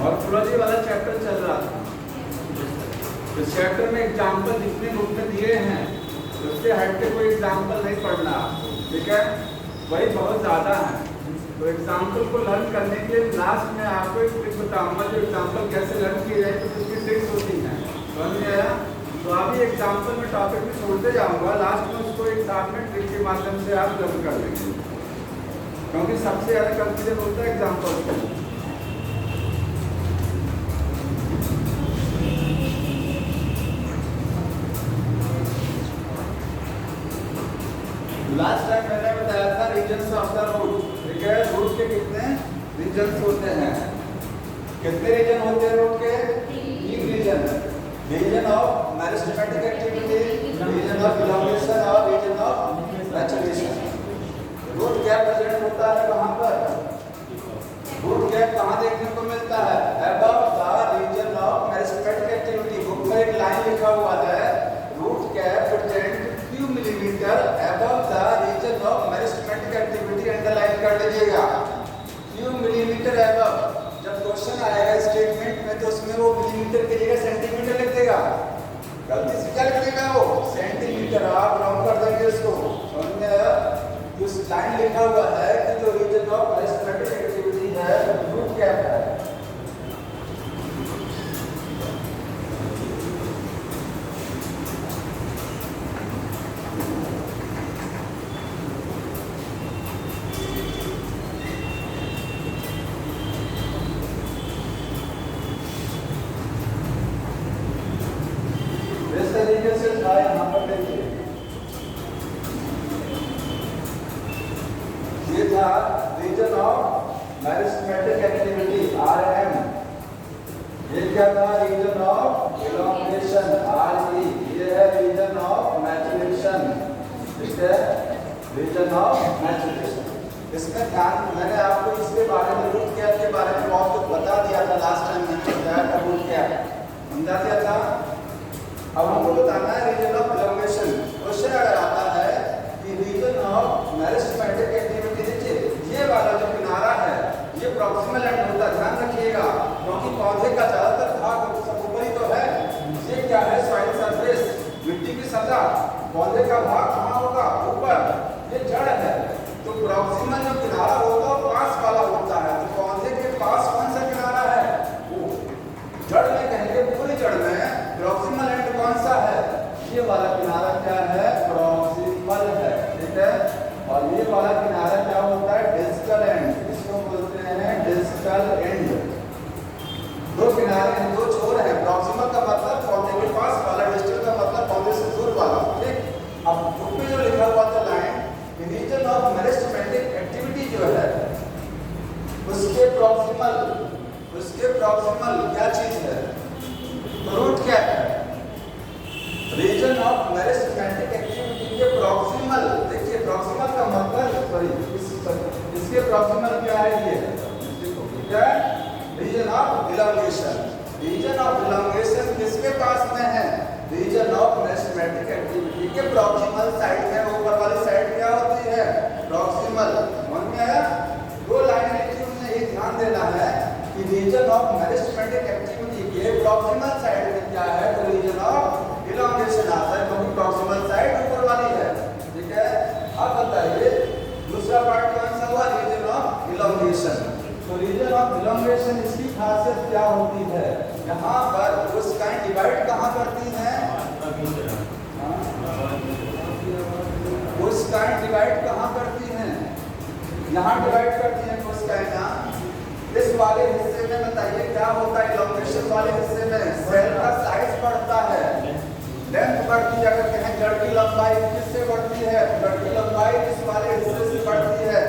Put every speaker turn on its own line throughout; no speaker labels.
Morphology वाला chapter चल रहा था। इस चैप्टर में एग्जाम्पल जितने बुक में दिए हैं उससे हट के कोई एग्जाम्पल नहीं पढ़ना आपको, ठीक है? वही बहुत ज़्यादा है। तो एग्जाम्पल को लर्न करने के लिए लास्ट में आपको एक ट्रिक बताऊंगा, जो एग्जाम्पल कैसे लर्न किए जाए तो उसकी ट्रिक्स होती हैं। समझ में आया? तो अभी एग्जाम्पल में टॉपिक में छोड़ते जाऊंगा, लास्ट में उसको एक साथ में ट्रिक के माध्यम से आप लर्न कर लेंगे, क्योंकि सबसे ज़्यादा कंफ्यूजन होता है एग्जाम्पल को। लास्ट टाइम मैंने बताया था रीजन्स ऑफ द रूट, ठीक है? रूट के कितने रीजन्स होते हैं? कितने रीजन होते हैं रूट के? 3 region. Region of meristematic activity, region of elongation और region of maturation. Root gap present होता है कहां पर? रूट गैप कहां देखने को मिलता है? Above the region of meristematic activity. Book में एक लाइन लिखा हुआ है, root gap present few millimeter above the region of meristematic activity. Underline कर लीजिएगा, few millimeter above। जब क्वेश्चन आएगा स्टेटमेंट में तो उसमें वो मिलीमीटर की जगह सेंटीमीटर लिख देगा, गलती से क्या लिख देगा वो? सेंटीमीटर। आप रॉन्ग कर देंगे उसको। समझ में आया? जो लाइन लिखा हुआ है कि जो रीजन ऑफ मेरिस्टेमेटिक एक्टिविटी है रूट गैप है। Region of meristematic activity RM। ये क्या था? Region of elongation RE। ये है रीजन ऑफ मैचुरेशन, ठीक है? Region of maturation. इसमें ध्यान, मैंने आपको इसके बारे में रूट गैप के बारे में बहुत कुछ बता दिया था लास्ट टाइम। मैंने बताया था रूट गैप, समझा दिया था। अब हमको बताना है रीजन ऑफ इलॉन्गेशन। क्वेश्चन अगर आता है कि रीजन ऑफ मेरिस्टेमेटिक एक्टिविटी, देखिए ये वाला जो किनारा है ये प्रॉक्सिमल एंड होता है, ध्यान रखिएगा, क्योंकि पौधे का ज्यादातर भाग सब ऊपर ही तो है। ये क्या है? सॉइल सरफेस, मिट्टी की सतह। पौधे का भाग कहाँ होगा? ऊपर। ये जड़ है, तो प्रॉक्सिमल जो किनारा होगा वो पास वाला होता है। तो पौधे के पास कौन सा किनारा है? वो जड़ में कहेंगे, पूरी जड़ में प्रॉक्सिमल एंड कौन सा है? ये वाला किनारा क्या है? प्रॉक्सिमल है, ठीक है? और ये वाला किनारा क्या होता है? Distal end. इसको बोलते हैं डिस्टल एंड। दो किनारे हैं, दो छोर हैं। प्रॉक्सिमल का मतलब पौधे के पास वाला, डिस्टल का मतलब पौधे से दूर वाला, ठीक? अब बुक में जो लिखा हुआ था line, region of meristematic activity जो है उसके प्रॉक्सिमल क्या चीज है? रूट क्या है? रीजन ऑफ मेरिस्टेमेटिक एक्टिविटी के प्रॉक्सिमल, देखिए प्रॉक्सिमल का मतलब, सॉरी इसके प्रॉक्सिमल क्या है? ये क्या है? Region of elongation. Region of elongation किसके पास में है? रीजन ऑफ मेरिस्टेमेटिक एक्टिविटी के प्रॉक्सिमल साइड में। ऊपर वाली साइड क्या होती है? प्रॉक्सिमल। समझ में आया? दो लाइन लिखी, उन्हें ये ध्यान देना है कि रीजन ऑफ मेरिस्टेमेटिक एक्टिविटी के प्रॉक्सिमल साइड में क्या है? तो रीजन ऑफ इलॉन्गेशन आता है, क्योंकि प्रॉक्सिमल साइड ऊपर वाली है, ठीक है? अब बताइए दूसरा पार्ट कौन सा हुआ? Region of elongation. तो रीजन ऑफ इलॉन्गेशन इसकी खासियत क्या होती है? यहाँ पर कोशिकाएं डिवाइड कहाँ करती हैं? कोशिकाएं डिवाइड कहाँ करती हैं? यहाँ डिवाइड करती हैं कोशिकाएं। यहाँ इस वाले हिस्से में बताइए क्या होता है? इलॉन्गेशन वाले हिस्से में सेल का साइज बढ़ता है, लेंथ बढ़ती है। अगर कहें जड़ की लंबाई किससे बढ़ती है? जड़ की लंबाई इस वाले हिस्से से बढ़ती है।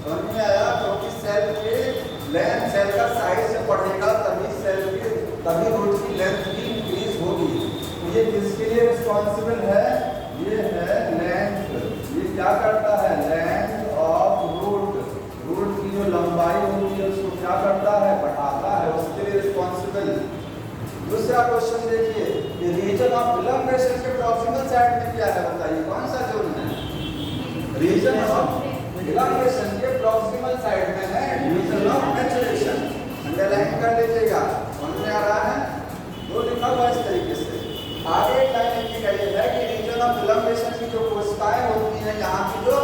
समझ में आया? क्योंकि सेल की लेंथ, सेल का साइज से बढ़ेगा तभी रूट की लेंथ की इंक्रीज होगी। तो ये किसके लिए रिस्पॉन्सिबल है? ये है लेंथ। ये क्या करता है? Length of root. रूट की जो लंबाई होती है उसको क्या करता है? बढ़ाता है, उसके लिए रिस्पॉन्सिबल। दूसरा क्वेश्चन देखिए, ये रीजन ऑफ इलॉन्गेशन के प्रॉक्सिमल साइड में क्या है? बताइए कौन सा जोन है? रीजन ऑफ इलॉन्गेशन के प्रॉक्सिमल साइड में है region of maturation. Underline permanent कर लीजिएगा। समझ में आ रहा है? तो लिखा हुआ इस तरीके से। आगे एक लाइन लिखी गई है कि रीजन ऑफ इलॉन्गेशन की जो कोशिकाएं होती हैं, यहाँ की जो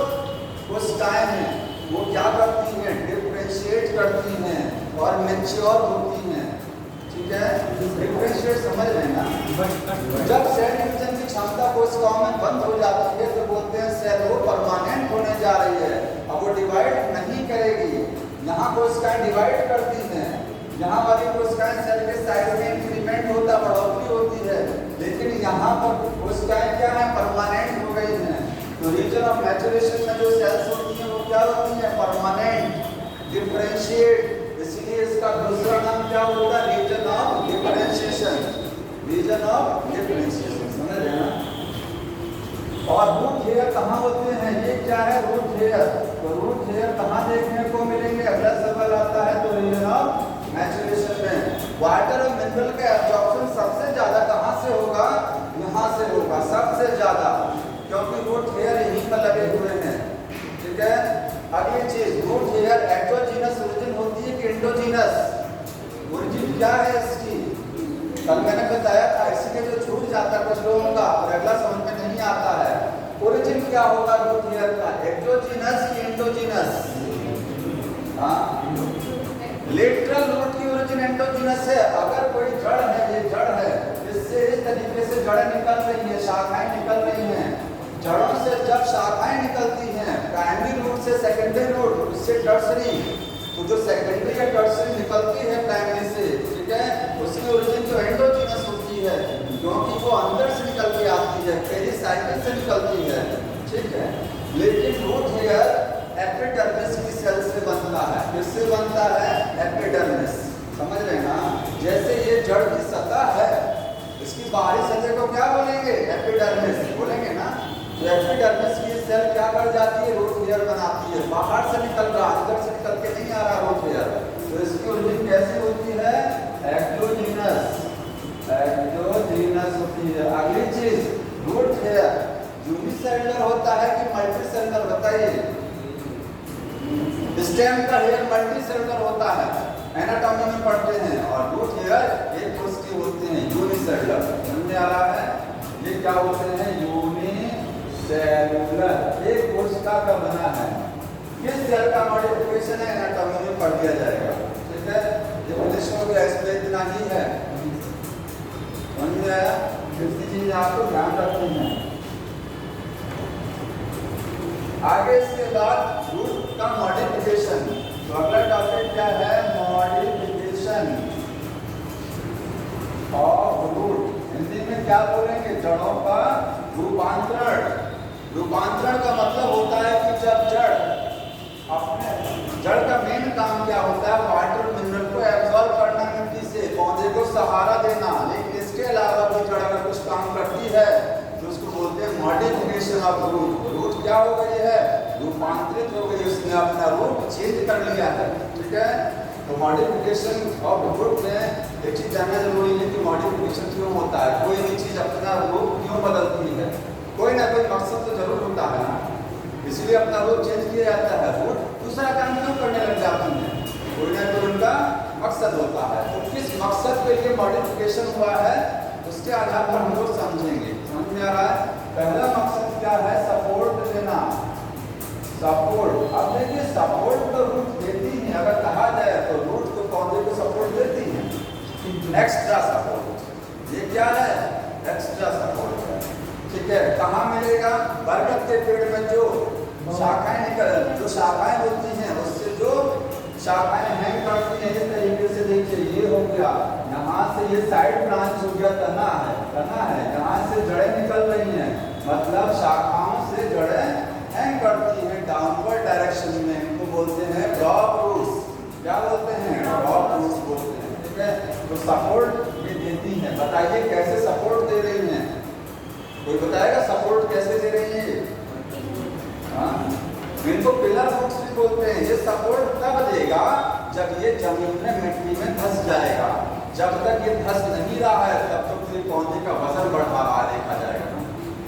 कोशिकाएं हैं वो क्या करती हैं, डिफरेंशिएट करती हैं और मैच्योर होती हैं। ठीक है, डिफरेंशिएट समझ रहे हैं ना? जब सेल डिवीजन की क्षमता कोशिकाओं में बंद हो जाती है तो बोलते हैं सेल वो परमानेंट होने जा रही है, अब वो डिवाइड नहीं करेगी। यहाँ कोशिकाएं डिवाइड करती हैं, यहाँ वाली कोशिकाएं सेल के साइज में इंक्रीमेंट होता, बढ़ोतरी होती है, लेकिन यहाँ पर कोशिकाएं क्या है, परमानेंट हो गई हैं। तो रीजन ऑफ मैच्योरेशन में जो सेल्स होती हैं वो क्या होती हैं, परमानेंट, डिफरेंशिएट। इसलिए इसका दूसरा नाम क्या होता है, region of differentiation. Region of differentiation, समझ रहे हैं ना? और रूट हेयर कहाँ होते हैं, ये क्या है, रूट हेयर। तो रूट हेयर कहाँ देखने को मिलेंगे, अगला सवाल आता है तो रीजन ऑफ मैच्योरेशन में। वाटर और मिनरल का एब्जॉर्प्शन सबसे ज्यादा कहाँ से होगा, यहाँ से होगा सबसे ज्यादा, क्योंकि रूट हेयर यहीं पर लगे हुए हैं। ठीक है, अगली चीज, रूट हेयर एक्सोजीनस ओरिजिन होती है कि एंडोजीनस? ओरिजिन क्या है इसकी, कल मैंने बताया था, इसीलिए जो छूट जाता है कुछ लोगों का और अगला समझ में नहीं आता है। ओरिजिन क्या होगा रूट हेयर का, एक्सोजीनस की एंडोजीनस? हाँ, लेटरल रूट की ओरिजिन एंडोजीनस है। अगर कोई जड़ है, ये जड़ है, इससे इस तरीके से जड़ें निकल रही हैं, शाखाएं निकल रही हैं। जड़ों से जब शाखाएं निकलती हैं, प्राइमरी रूट से सेकेंडरी रूट, उससे टर्सरी, तो जो सेकेंडरी या टर्सरी निकलती है प्राइमरी से, ठीक है, उसकी ओरिजिन जो एंडोजीनस होती है, क्योंकि वो अंदर से निकल के आती है, पेरिसाइकिल से निकलती है। ठीक है, लेकिन रूट हेयर एपिडर्मिस की सेल से बनता है। किससे बनता है, एपिडर्मिस। समझ रहे हैं ना? जैसे ये जड़ की सतह है, इसकी बाहरी सतह को क्या बोलेंगे, एपिडर्मिस बोलेंगे ना? तो एपिडर्मिस की सेल क्या कर जाती है, रूट हेयर बनाती है। बाहर से निकल रहा, अंदर से निकल के नहीं आ रहा रूट हेयर। तो इसकी ओरिजिन कैसी होती है, एक्सोजीनस, एक्सोजीनस होती है। अगली चीज, रूट हेयर यूनिसेलुलर होता है कि मल्टीसेलुलर, बताइए? स्टेम का हेयर मल्टीसेलुलर होता है, एनाटॉमी में पढ़ते हैं, और रूट हेयर एक कोश के होते हैं, यूनिसेलुलर। समझ में आ रहा है? ये क्या होते हैं, यूनिसेलुलर, एक कोशिका का बना है। किस सेल का मॉडिफिकेशन है, एनाटॉमी में पढ़ दिया जाएगा। ठीक है, ये फिनिश हो गया, इसमें इतना ही है। समझ में आया? कितनी चीज आपको ध्यान रखनी है। आगे इसके बाद रूट का मॉडिफिकेशन। तो अगला टॉपिक क्या है, मॉडिफिकेशन ऑफ रूट। हिंदी में क्या बोलेंगे, जड़ों का रूपांतरण। रूपांतरण का मतलब होता है कि जब जड़ अपने, जड़ का मेन काम क्या होता है, वाटर मिनरल को एब्जॉर्ब करना मिट्टी से, पौधे को सहारा देना। लेकिन इसके अलावा भी जड़ अगर कुछ काम करती है तो उसको बोलते हैं मॉडिफिकेशन ऑफ रूट। रूट क्या हो गई है, रूपांतरित हो गई, उसने अपना रूप चेंज कर लिया है। ठीक है, तो मॉडिफिकेशन ऑफ रूट में एक चीज जानना जरूरी है कि मॉडिफिकेशन क्यों होता है, कोई भी चीज अपना रूप क्यों बदलती है, कोई ना कोई मकसद तो जरूर होता है ना, इसलिए अपना रूप चेंज किया जाता है। रूट दूसरा काम क्यों करने लग जाती है, कोई ना कोई उनका मकसद होता है। तो किस मकसद के लिए मॉडिफिकेशन हुआ है, उसके आधार पर हम लोग समझेंगे। समझ में आ रहा है? पहला मकसद क्या है, सपोर्ट देना, सपोर्ट। अब देखिए, सपोर्ट तो रूट देती है, अगर कहा जाए तो रूट तो पौधे को सपोर्ट देती है, एक्स्ट्रा सपोर्ट। ये क्या है, एक्स्ट्रा सपोर्ट है। ठीक है, कहाँ मिलेगा, बरगद के पेड़ में जो शाखाएं निकल, जो शाखाएं होती हैं, उससे जो शाखाएं हैंग करती हैं, इस तरीके से देखिए, ये हो गया, यहाँ से ये साइड ब्रांच हो गया, तना है, तना है, यहाँ से जड़ें निकल रही हैं, मतलब शाखाओं से जड़ें हैंग करती हैं डाउनवर्ड डायरेक्शन में। इनको बोलते हैं ड्रॉप रूट्स। क्या बोलते हैं, ड्रॉप रूट्स बोलते हैं। ठीक है, तो सपोर्ट ये देती हैं। बताइए कैसे सपोर्ट दे रही हैं, कोई बताएगा सपोर्ट कैसे दे रही है? हाँ, इनको पिलर रूट्स भी बोलते हैं। ये सपोर्ट तब देगा जब ये जमीन में, मिट्टी में धंस जाएगा। जब तक ये धंस नहीं रहा है तब तक ये पौधे का वजन बढ़ा रहा देखा जाएगा।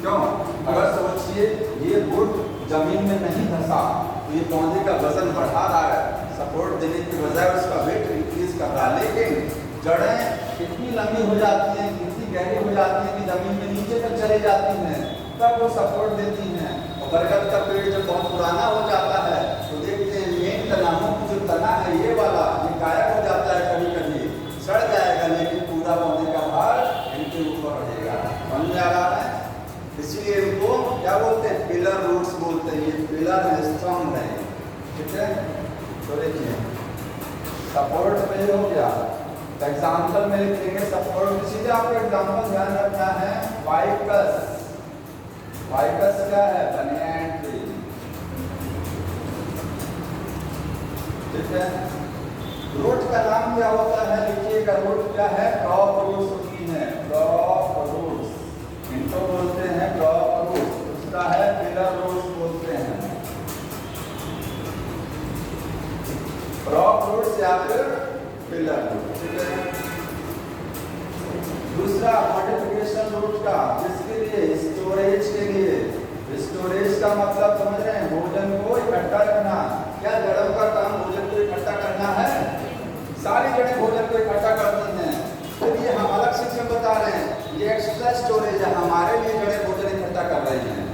क्यों, अगर सोचिए ये रूट जमीन में नहीं धंसा तो ये पौधे का वजन बढ़ा रहा है, सपोर्ट देने की बजाय उसका वेट इंक्रीज इंक्रीज कर रहा है, लेकिन जड़ें इतनी लंबी हो जाती हैं, इतनी गहरी हो जाती हैं कि जमीन में नीचे तक चली जाती हैं, तब वो सपोर्ट देती हैं। और बरगद का पेड़ जब बहुत पुराना हो जाता है तो देखते हैं मेन तनामों की जो तना है ये वाला, ये गायब हो जाता है, कभी कभी सड़ जाएगा, लेकिन पूरा पौधे का भार इनके ऊपर रहेगा। समझ में आ रहा है? इसीलिए इनको क्या बोलते हैं, पिलर रूट्स बोलते हैं। ये पिलर है, स्ट्रॉन्ग है, ठीक है। तो देखिए सपोर्ट पे हो गया, एग्जाम्पल में लिखेंगे सपोर्ट। सीधे आपको एग्जाम्पल ध्यान रखना है, फाइकस। फाइकस क्या है, बनियान ट्री, ठीक है। रूट का नाम क्या होता है, लिखिएगा, रूट क्या है, क्रॉप रूट्स होती है, क्रॉप रूट्स, इनको बोलते हैं क्रॉप रूट्स। उसका है पिलर रूट्स बोलते हैं, क्रॉप रूट्स या फिर पिलर रूट, ठीक है। दूसरा मल्टीप्लिकेशन रूट का, जिसके लिए स्टोरेज के लिए, स्टोरेज का मतलब समझ रहे हैं, भोजन को इकट्ठा रखना। क्या जड़ों का काम भोजन को इकट्ठा करना है? सारी जड़ें भोजन को इकट्ठा करती हैं, तो ये हम अलग से क्यों बता रहे हैं, ये एक्स्ट्रा स्टोरेज है, हमारे लिए जड़ें भोजन इकट्ठा कर रही हैं।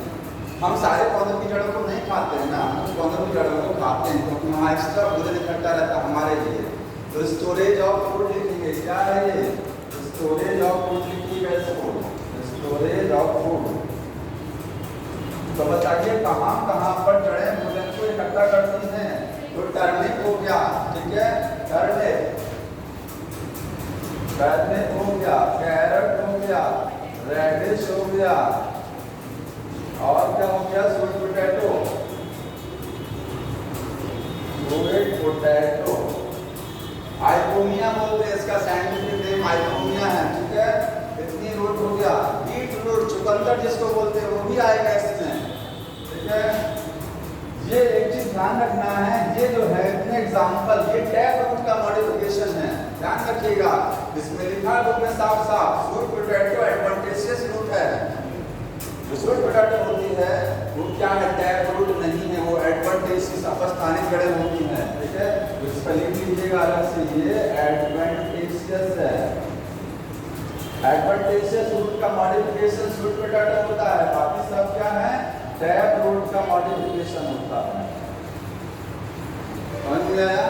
हम सारे पौधों की जड़ों को नहीं खाते हैं ना, हम पौधों की जड़ों को खाते हैं क्योंकि वहाँ एक्स्ट्रा भोजन इकट्ठा रहता है हमारे लिए। तो स्टोरेज ऑफ फूड लिखेंगे, क्या है ये, स्टोरेज ऑफ फूड लिखिएगा इसको, स्टोरेज ऑफ फूड। तो बताइए कहाँ कहाँ पर जड़ें भोजन को इकट्ठा करती हैं। तो टर्निप हो गया, ठीक है, टर्निप, टर्निप हो गया, कैरेट हो गया, रेडिश हो गया, और क्या हो गया, स्वीट पोटैटो, स्वीट पोटैटो, आइकोनिया बोलते हैं, इसका साइंटिफिक नेम आइकोनिया है, ठीक है। इतनी रूट हो गया, बीट रूट, चुकंदर जिसको बोलते हैं, वो भी आएगा इसमें, ठीक है। ये एक चीज ध्यान रखना है, ये जो है इतने एग्जाम्पल, ये टैप रूट का मॉडिफिकेशन है, ध्यान रखिएगा। इसमें लिखा बुक में साफ साफ, स्वीट पोटैटो एडवांटेजियस रूट है। जो स्वीट पोटैटो होती है वो क्या है, टैप रूट नहीं है, वो एडवांटेजियस अपस्थानिक जड़ें होती हैं, ठीक है। तो इसका लिख लीजिएगा अलग से, ये एडवांटेजियस है। एडवांटेजियस रूट का मॉडिफिकेशन स्वीट पोटैटो होता है, बाकी सब क्या है, टैप रूट का मॉडिफिकेशन होता है। समझ में आया?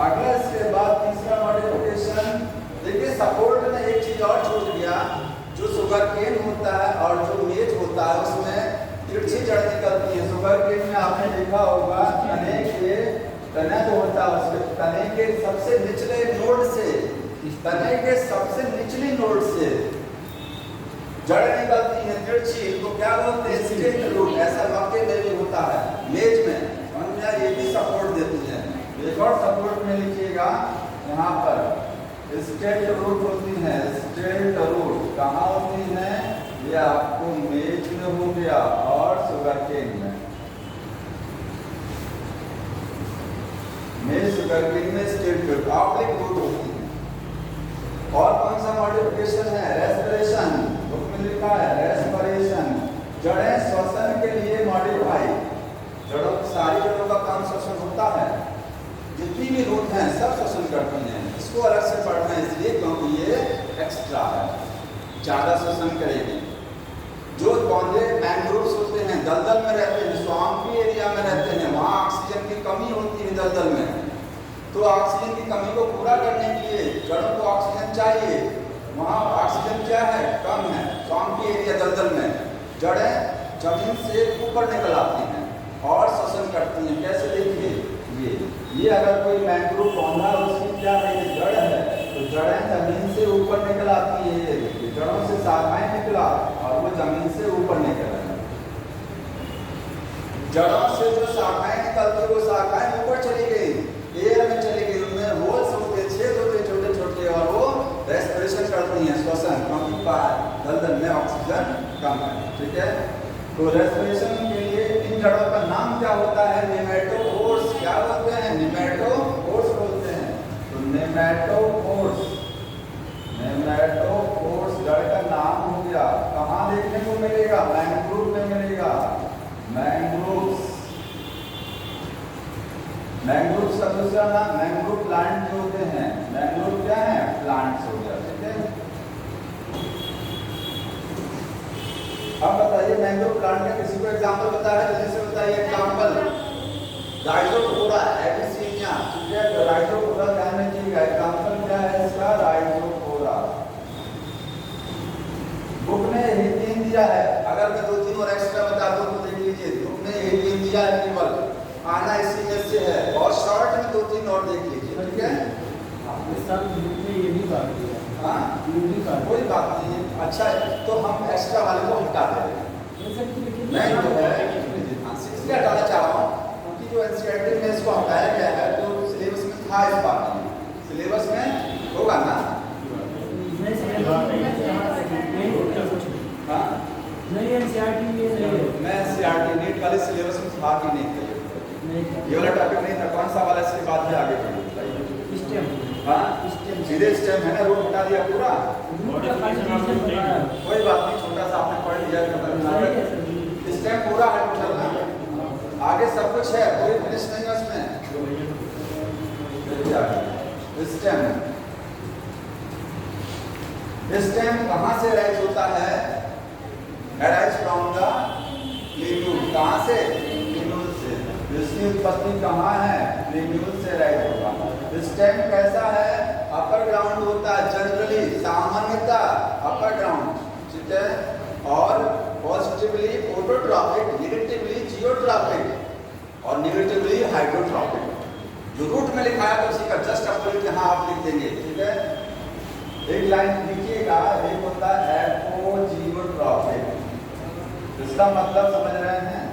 अगला इसके बाद तीसरा मॉडिफिकेशन, देखिए सपोर्ट में एक चीज और छूट गया, जो शुगर केन होता है और जो मेज होता है उसमें तिरछी जड़ निकलती है। शुगर केन में आपने देखा होगा, तने के, तना जो होता है उसके तने के सबसे निचले नोड से, तने के सबसे निचली नोड से जड़ निकलती है तिरछी, इनको क्या बोलते हैं, स्ट्रेट रूट। ऐसा मक्के में भी होता है, मेज में, समझ में, ये भी सपोर्ट देती है। एक और सपोर्ट में लिखिएगा, यहाँ पर स्ट्रेट रूट होती है, स्ट्रेट रूट कहाँ होती है, ये आपको मेज में हो गया और शुगरकेन में, मेज शुगरकेन में स्ट्रेट रूट, ऑब्लिक रूट होती है। और कौन सा मॉडिफिकेशन है, रेस्पिरेशन, बुक में लिखा है रेस्पिरेशन, जड़ें श्वसन के लिए मॉडिफाई, जड़ों, सारी जड़ों का काम श्वसन होता है, जितनी भी रूट हैं सब श्वसन करती हैं। इसको अलग से पढ़ना है इसलिए क्योंकि ये एक्स्ट्रा है, ज्यादा श्वसन करेगी। जो पौधे मैंग्रोव्स होते हैं, दलदल में रहते हैं, स्वाम्पी एरिया में रहते हैं, वहाँ ऑक्सीजन की कमी होती है दलदल में, तो ऑक्सीजन की कमी को पूरा करने के लिए जड़ों को ऑक्सीजन चाहिए, वहाँ ऑक्सीजन क्या है, कम है, स्वाम्पी एरिया दलदल में जड़ें जमीन से ऊपर निकल आती हैं और श्वसन करती हैं। कैसे, देखिए ये अगर कोई मैंग्रोव पौधा उसकी क्या है, ये जड़ है, तो जड़ें जमीन से ऊपर निकल आती है, ये देखिए जड़ों से शाखाएं निकला और वो जमीन से ऊपर निकल रहा है। जड़ों से जो शाखाएं निकलती है वो शाखाएं ऊपर चली गई, एयर में चली गई, उनमें होल्स होते, छेद होते छोटे छोटे, और वो रेस्पिरेशन करती हैं, श्वसन, क्योंकि दलदल में ऑक्सीजन कम है, ठीक है। तो रेस्पिरेशन के लिए इन जड़ों का नाम क्या होता है, नेमेटोपोर्स, क्या बोलते हैं, नेमेटोपोर्स बोलते हैं। तो नेमेटोपोर्स, नेमेटोपोर्स जड़ का नाम हो गया। कहाँ देखने को मिलेगा, मैंग्रोव में मिलेगा, मैंग्रोव्स, मैंग्रोव का दूसरा नाम मैंग्रोव प्लांट जो होते हैं, मैंग्रोव क्या है, प्लांट्स हो गया, ठीक है। अब बताइए मैंग्रोव प्लांट का किसी को एग्जांपल पता है, जल्दी से बताइए एग्जांपल। राइजोफोरा, एपिसीनिया, ठीक है, तो राइजोफोरा ध्यान रखिएगा, एग्जांपल क्या है इसका, राइजोफोरा। बुक ने ही 3 दिया है, अगर मैं 2-3 और एक्स्ट्रा बता दूं तो देख लीजिए, बुक ने ही 3 दिया है केवल, आना इसी में से है, और शॉर्ट में 2-3 और देख लीजिए, ठीक है।
इस साल बुक में ये भी बात दिया है,
हाँ कोई बात नहीं है, अच्छा है तो हम एक्स्ट्रा वाले को हटा देंगे। मैं जो है इसलिए हटाना चाह रहा हूँ क्योंकि जो एनसीईआरटी में इसको हटाया गया है तो सिलेबस में था, इस बात में सिलेबस में होगा ना। हाँ
नहीं एनसीईआरटी में नहीं है,
मैं एनसीईआरटी नीट वाले सिलेबस में था कि नहीं, ये वाला टॉपिक नहीं था, कौन सा वाला, इसके बाद में आगे बढ़ो
स्टेम।
हाँ सीधे स्टेम है ना, रूट हटा दिया पूरा, कोई बात नहीं, छोटा सा आपने पढ़ लिया, स्टेम पूरा हट चलना, आगे सब कुछ है, कोई फिनिश नहीं है उसमें। स्टेम, स्टेम कहाँ से राइज होता है, अराइज फ्रॉम द लिन्यूल, कहाँ से, लिन्यूल से, इसकी उत्पत्ति कहाँ है, लिन्यूल से राइज होगा। स्टेम कैसा है, अपर ग्राउंड होता है, जनरली सामान्यता अपर ग्राउंड, ठीक है, और पॉजिटिवली फोटोट्रॉपिक, नेगेटिवली जियोट्रॉपिक और नेगेटिवली हाइड्रोट्रॉपिक। जो रूट में लिखा है तो उसी का जस्ट अपोजिट यहाँ आप लिख देंगे, ठीक है। एक लाइन लिखिएगा, एक होता है एपोजियोट्रॉपिक, इसका मतलब समझ रहे हैं,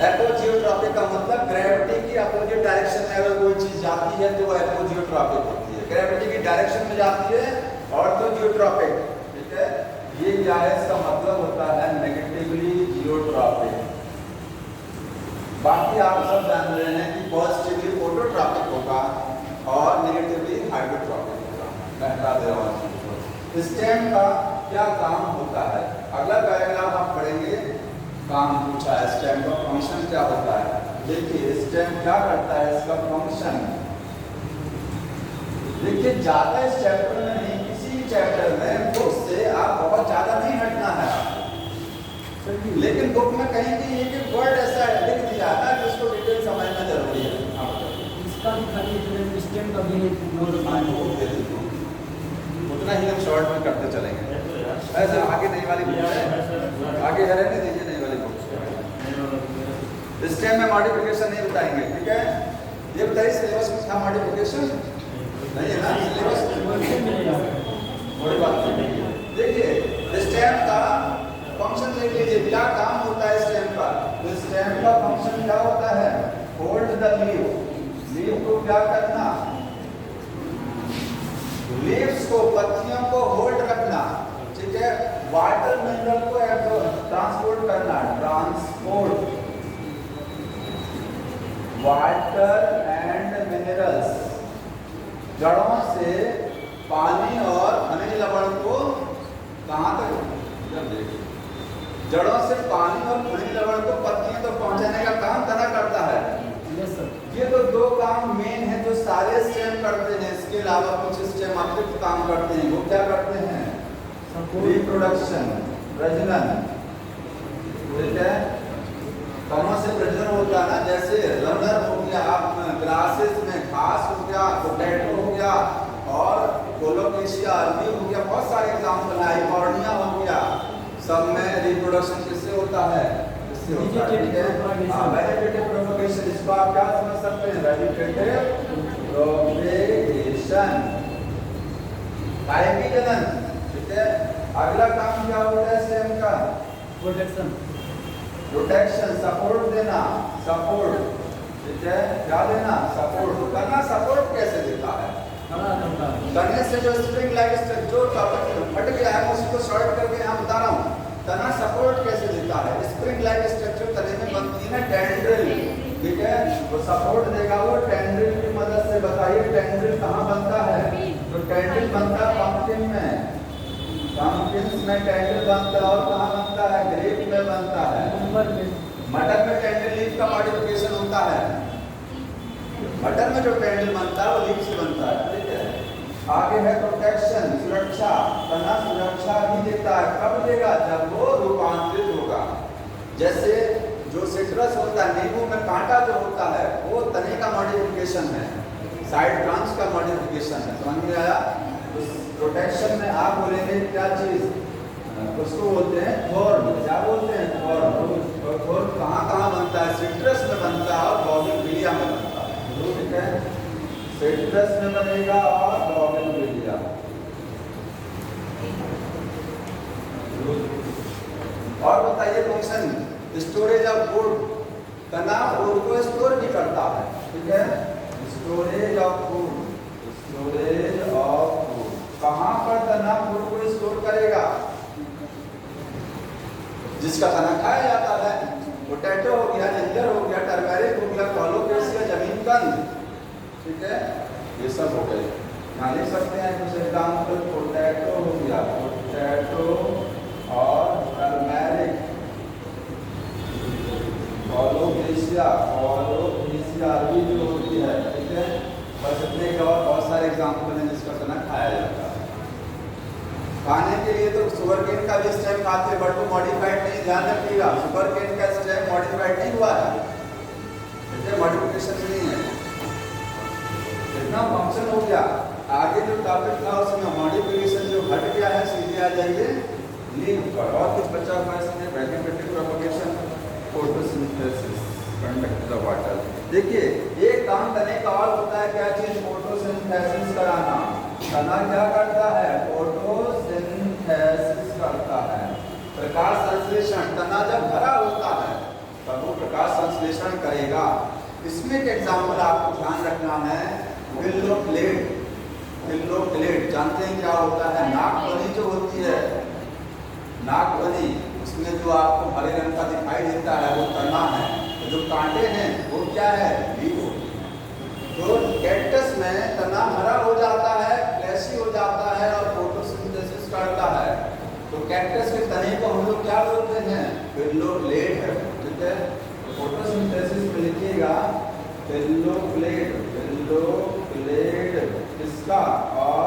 एपोजियोट्रॉपिक का मतलब ग्रेविटी की अपोजिट डायरेक्शन में अगर कोई चीज जाती है तो वो एपोजियोट्रॉपिक होती है, ग्रेविटी की डायरेक्शन में जाती है और तो जियोट्रॉपिक, ठीक है। ये क्या है, इसका मतलब होता है नेगेटिवली जियोट्रॉपिक। बाकी आप सब जान रहे हैं कि पॉजिटिवली फोटोट्रॉपिक होगा और नेगेटिवली हाइड्रोट्रॉपिक होगा। मैं बता दे रहा हूँ, स्टेम का क्या काम होता है, अगला पैराग्राफ आप पढ़ेंगे, काम पूछा है, स्टेम का फंक्शन क्या होता है। देखिए स्टेम क्या करता है, इसका फंक्शन देखिए, ज्यादा इस चैप्टर में नहीं, किसी चैप्टर में बुक से आप बहुत ज्यादा नहीं हटना है, लेकिन बुक में कहीं भी एक एक वर्ड ऐसा लिख दिया है कि उसको डिटेल समझना जरूरी है।
इसका भी खाली स्टेम का भी
उतना ही हम शॉर्ट में करते चलेंगे, ऐसे आगे नई वाली बुक है, आगे है रहने दीजिए नई वाली बुक। स्टेम में मॉडिफिकेशन नहीं बताएंगे, ठीक है। ये बताइए सिलेबस में था मॉडिफिकेशन नहीं है ना, सिलेबस बड़ी बात नहीं। देखिए स्टेम का फंक्शन देख लीजिए, क्या काम होता है स्टेम का, तो स्टेम का फंक्शन क्या होता है, होल्ड द लीव, लीव को क्या करना, लीव्स को, पत्तियों को होल्ड रखना, ठीक है। वाटर मिनरल को ट्रांसपोर्ट करना, ट्रांसपोर्ट वाटर एंड मिनरल्स, जड़ों से पानी और खनिज लवण को कहाँ तक, जड़ों से पानी और खनिज लवण को पत्तियों तक पहुंचाने का काम तना करता है। ये तो 2 काम मेन है जो सारे स्टेम करते हैं, इसके अलावा कुछ स्टेम अतिरिक्त काम करते हैं। वो क्या करते हैं, रिप्रोडक्शन, प्रजनन, ठीक है। कौन से प्रजनन होता है ना, जैसे रनर हो गया, आप ग्रासेस में घास हो गया, पोटैटो हो गया और कोलोकेशिया अरबी हो गया, बहुत सारे एग्जाम्पल है, कॉर्निया हो गया, सब में रिप्रोडक्शन किससे होता है, इससे होता है, ठीक है। वेजिटेटिव प्रोपगेशन, इसको आप क्या समझ सकते हैं, वेजिटेटिव प्रोपगेशन, कायमी जनन, ठीक है। अगला काम क्या होता है स्टेम का,
प्रोटेक्शन,
प्रोटेक्शन, सपोर्ट देना, सपोर्ट, ठीक है, क्या देना, सपोर्ट करना। सपोर्ट कैसे देता है, करने से जो स्प्रिंग लाइक जो टॉपिक हट गया है उसको शॉर्ट करके यहाँ बता रहा हूँ। तना सपोर्ट कैसे देता है, स्प्रिंग लाइक स्ट्रक्चर तने में बनती है ना, टेंड्रिल, ठीक है, वो सपोर्ट देगा, वो टेंड्रिल की मदद से। बताइए टेंड्रिल कहाँ बनता है, तो टेंड्रिल बनता है पंपकिन में, पंपकिन्स में टेंड्रिल बनता है, और कहाँ बनता है, ग्रेप में बनता है, मटर में टेंड्रिल लीफ का मॉडिफिकेशन होता है, बटन में जो पेंडल बनता है वो लीफ से बनता है, ठीक है। आगे है प्रोटेक्शन, सुरक्षा। तना सुरक्षा भी देता है, कब देगा? जब वो रूपांतरित होगा। जैसे जो सिट्रस होता है, नींबू में कांटा जो होता है वो तने का मॉडिफिकेशन है, साइड ब्रांच का मॉडिफिकेशन है, समझ में आया? उस प्रोटेक्शन में आप बोलेंगे क्या चीज, उसको बोलते हैं थॉर्न। क्या बोलते हैं? थॉर्न। थॉर्न कहाँ बनता है? सिट्रस में बनता है और बॉगनविलिया में बनता है, ठीक है। सिट्रस में बनेगा और बॉगनविलिया। और बताइए फंक्शन, स्टोरेज ऑफ फूड। तना फूड को स्टोर भी करता है, ठीक है। Storage of food, storage of food. कहाँ पर तना फूड को स्टोर करेगा? जिसका तना खाया जाता है। पोटैटो हो गया, जिंजर हो गया, टर्मेरिक हो गया, कोलोकेशिया, जमीन कंद, ठीक है। ये सब हो गए। यहाँ लिख सकते हैं कुछ एग्जाम्पल। पोटैटो हो गया, पोटैटो और टर्मेरिक, कोलोकेशिया, कोलोकेशिया भी जो होती है, ठीक है। बस इतने के और बहुत सारे एग्जाम्पल हैं जिसका तना खाया जाता है। खाने के लिए तो शुगर केन का भी स्टेम खाते हैं, बट वो मॉडिफाइड नहीं, ध्यान रखिएगा। शुगर केन का स्टेम मॉडिफाइड नहीं हुआ है, इसलिए मॉडिफिकेशन नहीं है। इतना फंक्शन हो गया। आगे जो टॉपिक था उसमें मॉडिफिकेशन जो हट गया है, सीधे आ जाइए लीफ पर। और कुछ बचा हुआ है इसमें, वैक्यूमेट्रिक propagation, photosynthesis, conduct the water. देखिए एक काम तने का और होता है, क्या चीज? फोटोसिंथेसिस कराना। तना क्या करता है? फोटोसिंथेसिस करता है, प्रकाश संश्लेषण। तना जब भरा होता है तब वो प्रकाश संश्लेषण करेगा। इसमें एक एग्जाम्पल आपको ध्यान रखना है, विल्लो प्लेट। विल्लो प्लेट जानते हैं क्या होता है? नागफनी जो होती है, नागफनी, उसमें जो आपको हरे रंग का दिखाई देता है वो तना है, जो कांटे हैं वो क्या है? लीफ। तो कैक्टस में तना हरा हो जाता है, फ्लैशी हो जाता है और फोटोसिंथेसिस करता है। तो कैक्टस के तने को हम लोग क्या बोलते हैं? विल्लो प्लेट है, ठीक है। तो फोटोसिंथेसिस में लिखिएगा विल्लो प्लेट, विल्लो प्लेट किसका? और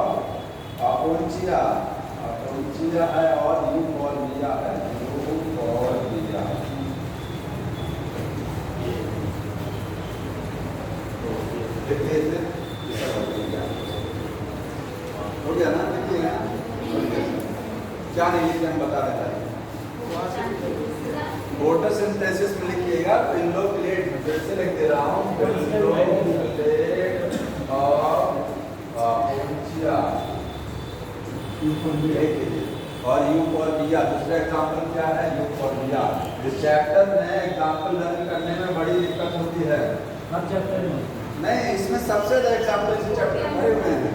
अपोंचिया, अपोंचिया है और यूफोर्बिया है, यूफोर्बिया। हो गया ना? देखिए क्या नहीं लिखे हम बता देता है। फोटोसिंथेसिस में लिखिएगा विल्लो प्लेट, फिर से लिख दे रहा हूँ, विल्लो प्लेट और अपोंचिया और यूफोर्बिया। दूसरा एग्जाम्पल क्या है? यूफोर्बिया। इस चैप्टर में एग्जाम्पल लर्न करने में बड़ी दिक्कत होती है।
हर चैप्टर में
नहीं, इसमें सबसे ज्यादा एग्जाम्पल इस चैप्टर में भरे हुए हैं।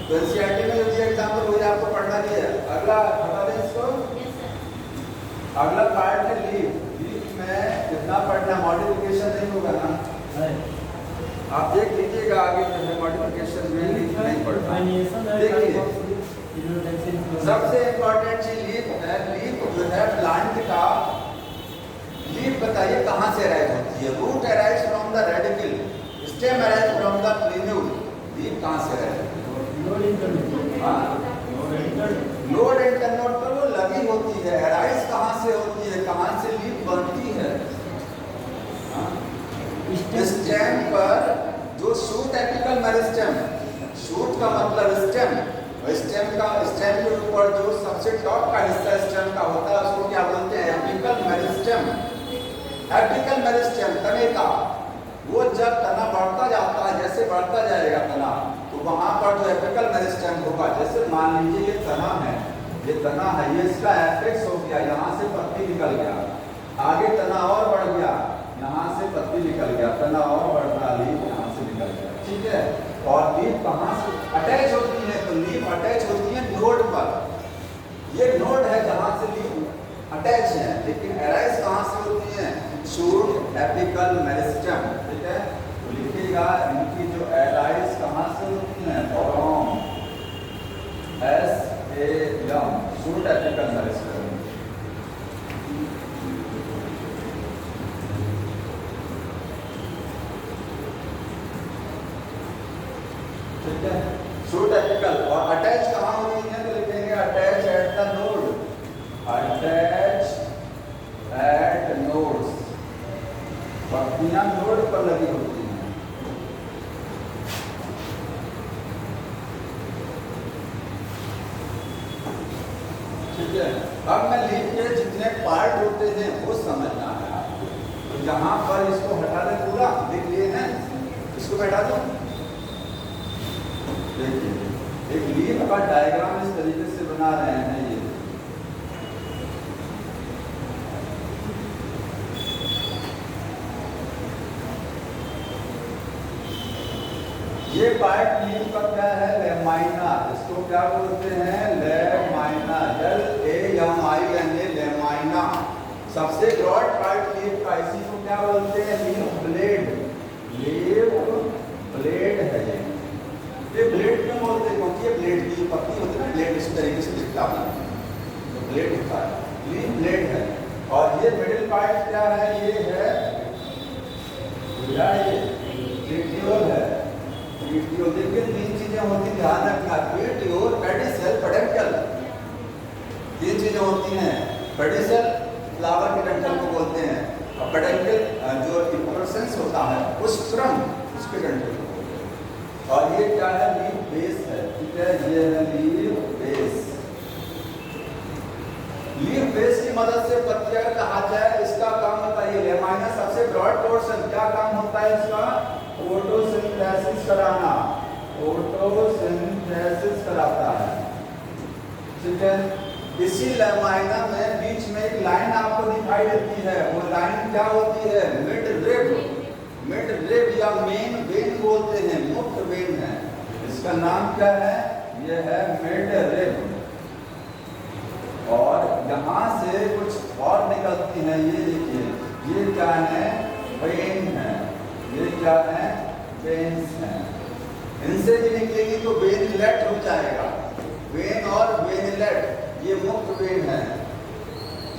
तो एनसीईआरटी में जो एग्जाम्पल हुई आपको पढ़ना नहीं है। अगला बता दें इसको। अगला पार्ट है लीफ। लीफ में कितना पढ़ना? मॉडिफिकेशन नहीं होगा ना, आप देख लीजिएगा आगे जो है मॉडिफिकेशन में लीफ नहीं पढ़ना। देखिए सबसे इम्पोर्टेंट चीज लीफ है। लीफ जो है प्लांट का, लीफ बताइए कहाँ से अराइज होती है? Root arise from the radicle, stem arise from the plumule. Leaf कहाँ से अराइज होती है? लोड इंटरनोड पर वो लगी होती है। अराइज कहाँ से होती है? कहाँ से लीफ बनती है? स्टेम पर जो शूट, एपिकल मेरिस्टेम। शूट का मतलब स्टेम, स्टेम का, स्टेम के ऊपर जो सबसे टॉप का हिस्सा स्टेम का होता है उसको क्या बोलते हैं? Apical meristem. एपिकल मेरिस्टेम तने का, वो जब तना बढ़ता जाता है, जैसे बढ़ता जाएगा तना, तो वहां पर जो एपिकल मेरिस्टेम होगा, जैसे मान लीजिए ये तना है, ये तना है, ये इसका एपेक्स हो गया, यहाँ से पत्ती निकल गया, आगे तना और बढ़ गया, यहाँ से पत्ती निकल गया, तना और बढ़ता, लीफ यहाँ से निकल गया, ठीक है। और लीफ कहाँ से अटैच होती है? तो लीफ अटैच होती है नोड पर। ये नोड है जहाँ से लीफ अटैच है, लेकिन अराइज कहाँ से होती है? शूट, एपिकल मेरिस्टेम, ठीक है। तो लिखिएगा इनकी जो अराइज कहाँ से होती है? From SAM, shoot apical meristem. ठीक है, सो टिपिकल। और अटैच कहाँ होती है तो लिखेंगे attach at the node, attach eight nodes, पत्तियां नोड पर लगी होती हैं। ठीक है, अब मैं लीफ के जितने पार्ट होते हैं वो समझना है आपको। तो जहां पर इसको हटा दे, पूरा लिख लिए हैं, इसको हटा दो। देखिए एक लीफ का डायग्राम इस तरीके से बना रहे हैं। ये पार्ट लीफ का क्या है, लेमाइना, इसको क्या बोलते हैं, लेमाइना, LAMINA, लेमाइना। सबसे ब्रॉड पार्ट लीफ का, इसी को क्या बोलते हैं, लीफ ब्लेड, लीफ ब्लेड है ये ब्लेड क्यों बोलते हैं, क्योंकि ये ब्लेड की पत्ती होती है ना, ब्लेड इस तरीके से दिखता है तो ब्लेड होता है, लीफ ब्लेड है। और ये मिडिल पार्ट क्या है, ये है पेटियोल है, पेटियोल। देखिए तीन चीजें होती, ध्यान रखना, पेटियोल, पेडिसल, पेडंकल, तीन चीजें होती हैं। पेडिसल फ्लावर के डंठल को बोलते हैं, और पेडंकल जो इंफ्लोरेसेंस होता है उस क्रम उसके डंठल को बोलते हैं। और ये क्या है, लीफ बेस है, ठीक है, ये है लीफ बेस। लीफ बेस की मदद से पत्ती अगर कहा जाए, इसका काम बताइए, लेमाइना सबसे ब्रॉड पोर्शन, क्या काम होता है इसका, फोटोसिंथेसिस कराना, फोटोसिंथेसिस कराता है। ठीक है, इसी लेमाइना में बीच में एक लाइन आपको दिखाई देती है, वो लाइन क्या होती है, मिड रिब, मिड रिब या मेन वेन बोलते हैं, मुख्य वेन है, इसका नाम क्या है, ये है मिड रिब। और यहाँ से कुछ और निकलती है, ये देखिए, ये क्या है, वेन है, ये क्या है, वेन्स हैं। इनसे भी निकलेगी तो वेनलेट हो जाएगा, वेन और वेनलेट ये मुख्य वेन है।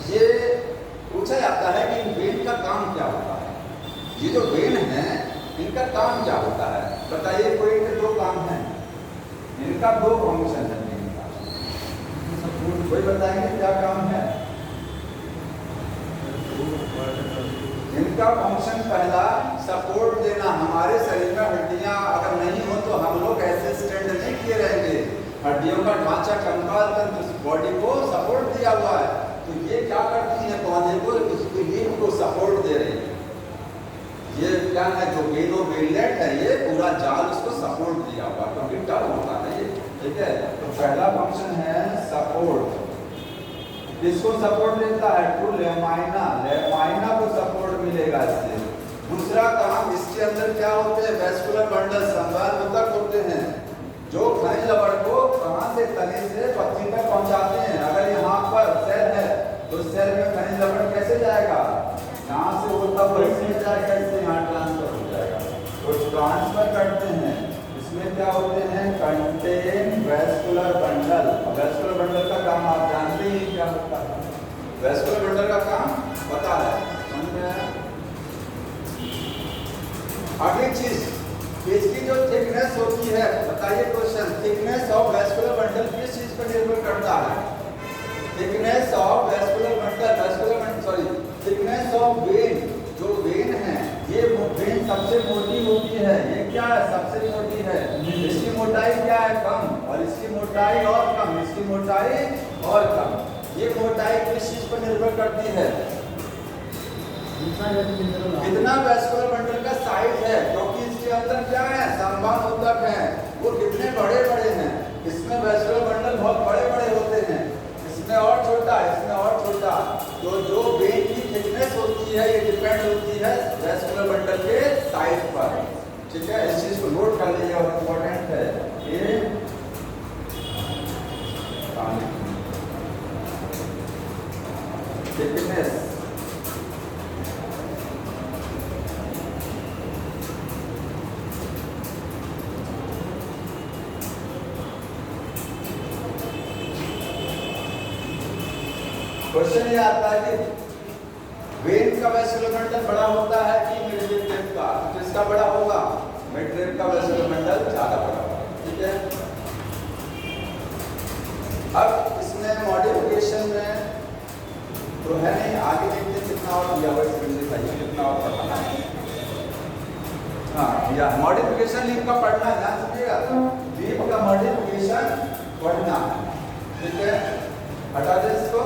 ये पूछा जाता है कि इन वेन का काम क्या होता है, ये जो वेन है इनका काम क्या होता है, बताइए, कोई इनके दो काम हैं, इनका दो फंक्शन है वेन का, कोई बताएंगे क्या काम है इनका। फंक्शन पहला, सपोर्ट देना, हमारे शरीर में हड्डियां अगर नहीं हो तो हम लोग ऐसे स्टैंड नहीं किए रहेंगे, हड्डियों का ढांचा कंकाल तंत्र बॉडी को सपोर्ट दिया हुआ है, तो ये क्या करती है, पौधे को, उसकी लीफ को सपोर्ट दे रही है। ये क्या है, जो वेनो वेनलेट है, ये पूरा जाल उसको सपोर्ट दिया हुआ, क्योंकि टर्म होता है ये, ठीक है। तो पहला फंक्शन है सपोर्ट, इसको सपोर्ट देता है टू लेमाइना, लेमाइना को सपोर्ट मिलेगा इससे। दूसरा काम, इसके अंदर क्या होते हैं, वेस्कुलर बंडल, संवाहक होते हैं, जो खनिज लवण को कहां से, तने से पत्ती तक पहुंचाते हैं। अगर यहाँ पर सेल है तो सेल में खनिज लवण कैसे जाएगा, यहाँ से होता वैसे जाएगा, इससे यहाँ ट्रांसफर हो जाएगा, तो ट्रांसफर करते हैं। इसमें क्या होते हैं, contain vascular bundle. Vascular bundle का काम आप जानते ही क्या होता है, वेस्कुलर बंडल का काम पता है, समझ में आया। अगली चीज, इसकी जो थिकनेस होती है, बताइए question, thickness of vascular bundle किस चीज पर निर्भर करता है, thickness of vascular bundle, sorry, thickness of when, जो वेन है, ये वेन सबसे मोटी होती है, ये क्या है, सबसे मोटी है, इसकी मोटाई क्या है, कम, और इसकी मोटाई और कम, इसकी मोटाई और कम। ये मोटाई किस चीज पर निर्भर करती है, कितना वेस्कुलर बंडल का साइज है, क्योंकि इसके अंदर क्या है, संवाहक ऊतक है, वो कितने बड़े बड़े हैं। इसमें वेस्कुलर बंडल बहुत बड़े बड़े होते हैं, इसमें और छोटा, इसमें और छोटा। तो जो वेन की थिकनेस होती है, ये डिपेंड होती है वेस्कुलर बंडल के साइज पर, ठीक है। इस चीज को नोट कर लीजिए, और इम्पोर्टेंट है ये। थिकनेस, क्वेश्चन ये आता है कि वेन का वेस्कुलर बंडल बड़ा होता है कि मिड रिब का, किसका बड़ा होगा, मिड रिब का वेस्कुलर बंडल ज्यादा बड़ा होगा, ठीक है। ठीक है। अब इसमें मॉडिफिकेशन में तो है नहीं, आगे देखते हैं कितना और दिया हुआ है, दिखाइए कितना और पढ़ना है। हाँ, या मॉडिफिकेशन लीव का पढ़ना है, ध्यान समझिएगा, लीव का मॉडिफिकेशन पढ़ना है, ठीक है। हटा दे इसको।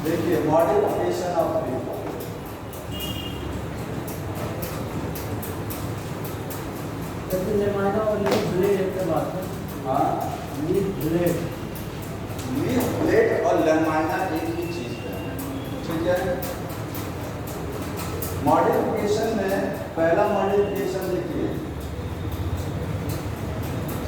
देखिए मॉडिफिकेशन ऑफ लीव,
लेमाइना और लीफ ब्लेड एक बात है।
हाँ,
लीफ ब्लेड,
लीफ ब्लेड और लेमाइना एक ही चीज है, ठीक है। मॉडिफिकेशन में पहला मॉडिफिकेशन देखिए,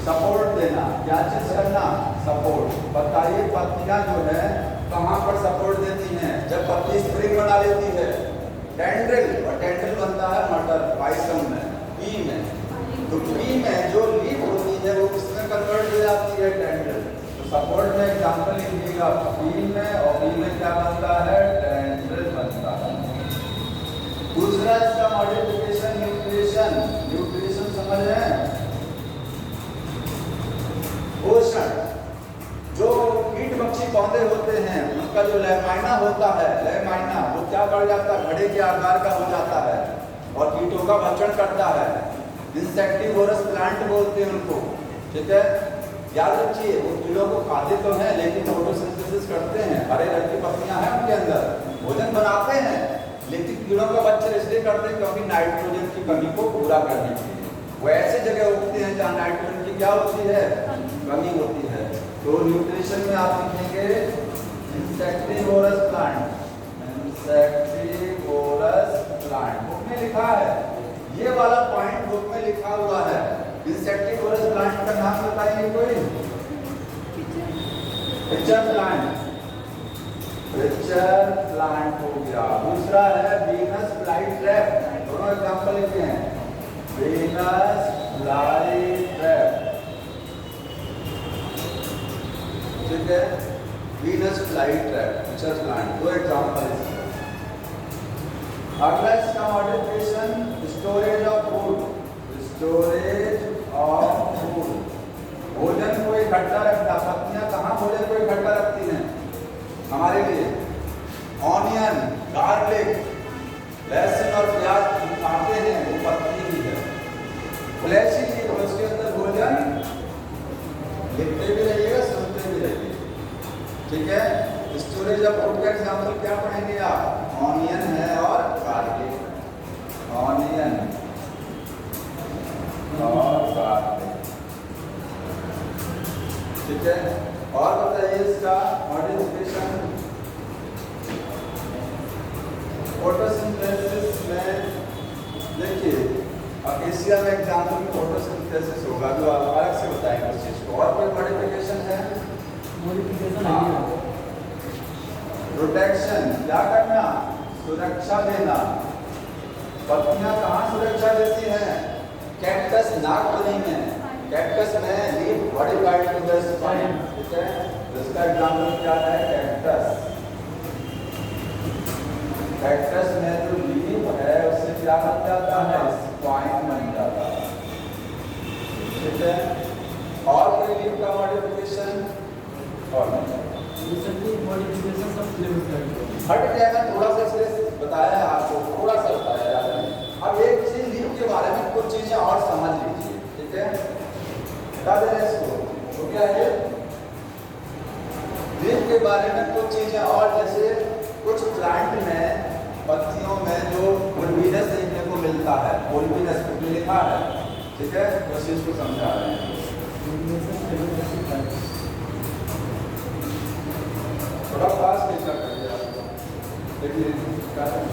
सपोर्ट देना, क्या चीज करना, सपोर्ट। बताइए पत्तियां जो है कहाँ पर सपोर्ट देती हैं? जब पत्ती स्प्रिंग बना लेती है, टेंड्रिल, और टेंड्रिल बनता है मटर पाइसम में, पी में। तो पी में जो लीफ होती है वो किसमें कन्वर्ट हो जाती है? टेंड्रिल। तो सपोर्ट में एग्जांपल लिखिएगा पी में, और पी में क्या बनता है? टेंड्रिल बनता है। दूसरा इसका मॉडिफिकेशन न्यूट्रिशन, न्यूट्रिशन समझ रहे हैं? पोषण। जो कीट पक्षी पौधे होते हैं उनका जो लेमाइना होता है, लेमाइना वो क्या बढ़ जाता है? घड़े के आकार का हो जाता है और कीटों का भक्षण करता है। इंसेक्टिवोरस प्लांट बोलते हैं उनको, ठीक है। याद रखिए वो कीड़ों को खाते तो हैं लेकिन फोटोसिंथेसिस करते हैं, हरे रंग की पत्तियां हैं उनके अंदर, भोजन बनाते हैं, लेकिन कीड़ों का बच्चे इसलिए करते हैं क्योंकि नाइट्रोजन की कमी को पूरा करने के लिए। वो ऐसे जगह उगते हैं जहाँ नाइट्रोजन की क्या होती है? कमी होती है। तो न्यूट्रिशन में आप लिखेंगे insectivorous plant, insectivorous plant. Book में लिखा है, ये वाला पॉइंट बुक में लिखा हुआ है। इंसेक्टिवोरस प्लांट का नाम बताइए कोई? पिक्चर प्लांट, पिक्चर प्लांट हो गया। दूसरा है वीनस फ्लाई ट्रैप, दोनों एग्जांपल लिखे हैं, वीनस फ्लाई ट्रैप, ठीक है। Venus fly trap, pitcher plant, दो एग्जांपल है। अगला इसका modification storage of food, storage of food. भोजन को इकट्ठा रखना। पत्तियां कहाँ भोजन को इकट्ठा रखती हैं हमारे लिए? ऑनियन, गार्लिक, लहसुन और प्याज खाते हैं वो पत्ती ही है। फ्लैशी लीफ, उसके अंदर भोजन लिखते भी रहिएगा, सुनते भी रहिए, ठीक है। स्टोरेज ऑफ फूड का एग्जाम्पल क्या पढ़ेंगे आप? ऑनियन है और गार्लिक, ऑनियन और गार्लिक, ठीक है। और बताइए इसका मॉडिफिकेशन। फोटोसिंथेसिस में देखिए अकेसिया में एग्जाम्पल में फोटोसिंथेसिस होगा, जो आप अलग से बताएंगे उस चीज को। और कोई मॉडिफिकेशन है?
मॉडिफिकेशन है
प्रोटेक्शन, क्या करना? सुरक्षा देना। पत्तियां कहाँ सुरक्षा देती हैं? कैक्टस, नागफनी में। कैक्टस में लीफ बड़ी वाइट टू द स्पाइन, ठीक है। इसका एग्जांपल क्या है? कैक्टस। कैक्टस में जो लीफ है उससे क्या बन जाता है? स्पाइन बन जाता है, ठीक है। और कोई लीफ का मॉडिफिकेशन? और
मॉडिफिकेशन सब सिलेबस का
हट गया, मैं थोड़ा सा इसलिए बताया है आपको, थोड़ा सा बताया जा रहा है। अब एक चीज लीफ के बारे में कुछ चीजें और समझ लीजिए, ठीक है। बता दें इसको, तो क्या है लीफ के बारे में कुछ चीजें और, जैसे कुछ प्लांट में पत्तियों में जो वोल्बिनस देखने को मिलता है, वोल्बिनस लिखा है, ठीक है, उस चीज को समझा रहे हैं। थोड़ा पास कैसा करिए आपको, देखिए क्या है?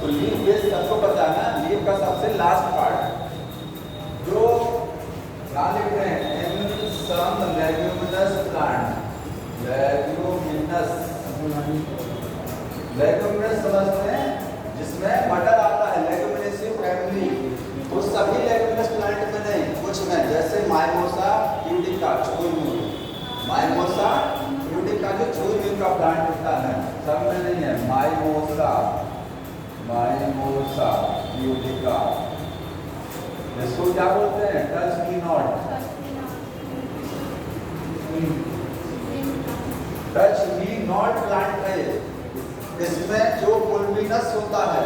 तो लीफ बेस सबको पता है ना, लीफ का सबसे लास्ट पार्ट जो क्या लिख रहे हैं, इन सम लेग्यूमिनस प्लांट, लेग्यूमिनस समझते हैं, जिसमें मटर आता है, लेग्यूमिनेसी फैमिली। तो सभी लेग्यूमिनस प्लांट में नहीं, कुछ में, जैसे माइमोसा यूडिका, चूरमूर, माइमोसा यूडिका जो चूरमूर का प्लांट होता है, सब में नहीं है। माइमोसा यूडिका, इसको क्या बोलते हैं, touch me not, touch me not plant है। इसमें जो कोल्बिनस होता है,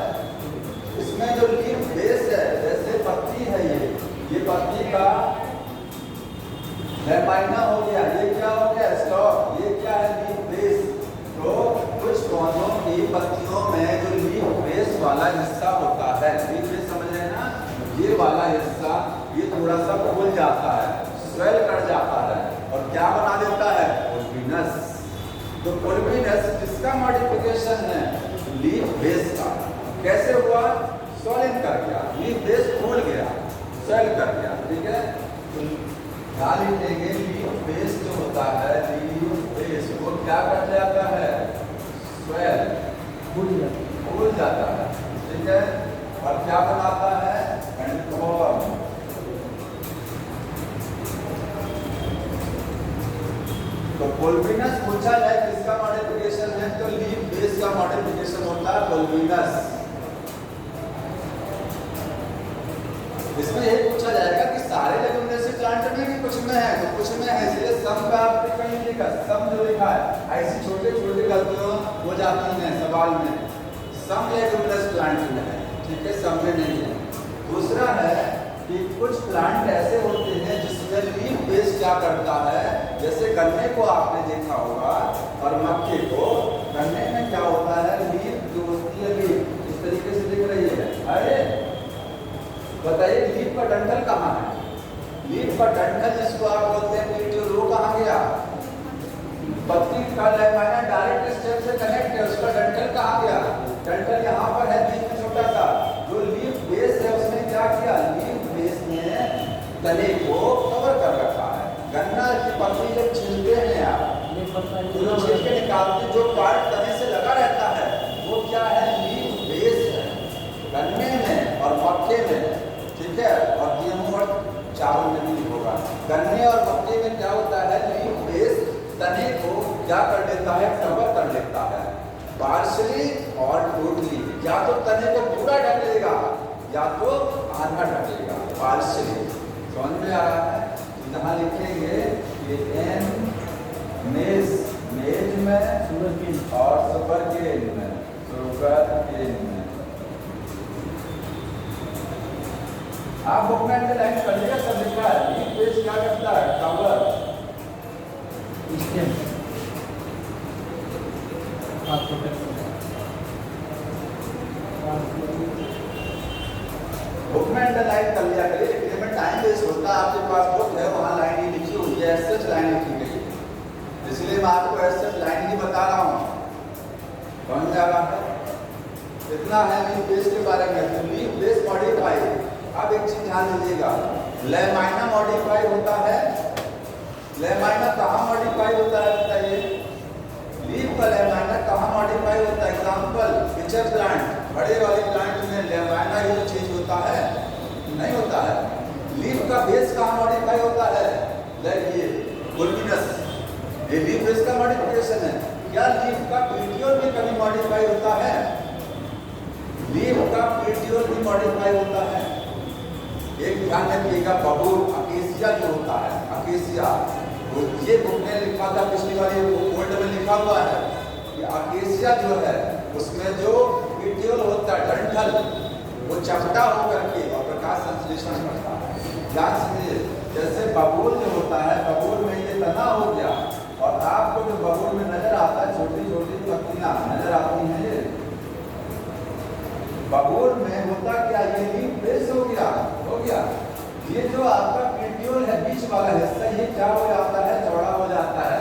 इसमें जो लीफ बेस है, जैसे पत्ती है, ये पत्ती का लेमाइना हो गया, ये क्या हो गया, स्टॉक, ये क्या है, लीफ बेस। तो कुछ पौधों की पत्तियों में जो लीफ बेस वाला हिस्सा होता है, लीफ बेस समझ रहे हैं ना, ये वाला हिस्सा ये थोड़ा सा फूल जाता है, स्वेल कर जाता है और क्या बना देता है, कोल्बिनस। तो कोल्बिनस किसका मॉडिफिकेशन है, लीफ बेस का। कैसे हुआ, सॉलिन कर गया, लीफ बेस फूल गया, स्वेल कर गया, ठीक है। ध्यान रखेंगे, लीफ बेस जो होता है, लीफ बेस वो क्या कर जाता है, स्वेल, फूल जाता है, ठीक है। और क्या बनाता है, एंडफॉर्म। तो कोल्बिनस पूछा जाए किसका मॉडिफिकेशन है, तो लीफ बेस का मॉडिफिकेशन होता है कोल्बिनस। इसमें ये पूछा जाएगा कि सारे लेग्यूमिनेसी प्लांट में कि कुछ में है, तो कुछ में है, इसलिए सम का आपने कहीं लिखा, सम जो लिखा है, ऐसी छोटे छोटे गलतियां हो जाती हैं सवाल में। सम लेग्यूमिनेस प्लांट में है, ठीक है, सम में नहीं है। दूसरा है कि कुछ प्लांट ऐसे होते हैं जिसमें लीफ बेस क्या करता है, जैसे गन्ने को आपने देखा होगा और मक्के को, गन्ने में क्या होता है, लीफ जो होती है, लीफ इस तरीके से दिख रही है। अरे बताइए, लीफ का डंठल कहाँ है, लीफ का डंठल जिसको आप बोलते हैं पेटियोल, वो कहाँ गया, पत्ती का लेमाइना डायरेक्ट स्टेम से कनेक्ट है, उसका डंठल कहाँ गया, डंठल यहाँ पर है, बीच में छोटा सा। जो लीफ बेस है उसने क्या किया, लीफ बेस ने तने को कवर कर रखा है। गन्ना की पत्ती जब छीलते हैं आप, तो छील के निकालते, जो पार्ट तने से लगा रहता है वो क्या है, लीफ बेस है, गन्ने में और मक्के में, ठीक है, और गेहूं और चावल में भी होगा। गन्ने और मक्के में क्या होता है, लीफ बेस तने को क्या कर देता है, कवर कर लेता है, पार्शली और टोटली। या तो तने को पूरा ढक लेगा या तो आधा ढकेगा, पार्शली। समझ में आ रहा है, यहाँ लिखेंगे कि एन मेज, मेज में और सुपर केन में, सुपर केन में। आप बुक में अंडरलाइन कर लिया, सब लिखा है, लीफ बेस क्या करता है, कवर,
स्टेम,
बुक में अंडरलाइन कर लिया करिए, लिखने में टाइम वेस्ट होता है। आपके पास बुक है, वहाँ लाइन ही लिखी हुई है, ऐसे लाइन लिखी गई, इसलिए मैं आपको ऐसे लाइन ही बता रहा हूँ। समझ में आ रहा है, इतना है लीफ बेस के बारे में। तो लीफ बेस मॉडिफाई, अब एक चीज ध्यान दीजिएगा, लेमाइना मॉडिफाई होता है। लेमाइना कहाँ मॉडिफाई होता है बताइए, लीफ का लेमाइना कहाँ मॉडिफाई होता है, एग्जाम्पल पिक्चर प्लांट, बड़े वाले प्लांट में लेमाइना ही चीज होता है, नहीं होता है। लीफ का बेस कहाँ मॉडिफाई होता है, ये कोल्बिनस, ये लीफ बेस का मॉडिफिकेशन है। क्या लीफ का पेटियोल भी कभी मॉडिफाई होता है, लीफ का पेटियोल भी मॉडिफाई होता है। एक ध्यान रखिएगा, बबूल अकेसिया जो होता है, अकेसिया, ये बुक में लिखा था, पिछली वाली बोर्ड में लिखा हुआ है कि अकेसिया जो है उसमें जो पेटियोल होता है, डंठल, वो चपटा होकर के और प्रकाश संश्लेषण करता है। ध्यान समझिए, जैसे बबूल जो होता है, बबूल में ये तना हो गया और आपको जो बबूल में नजर आता है, छोटी छोटी पत्तियां नजर आती हैं, ये बबूल में होता क्या, ये लीफ बेस हो गया। ये जो आपका पेटियोल है, बीच वाला हिस्सा, ये क्या हो जाता है, चौड़ा हो जाता है।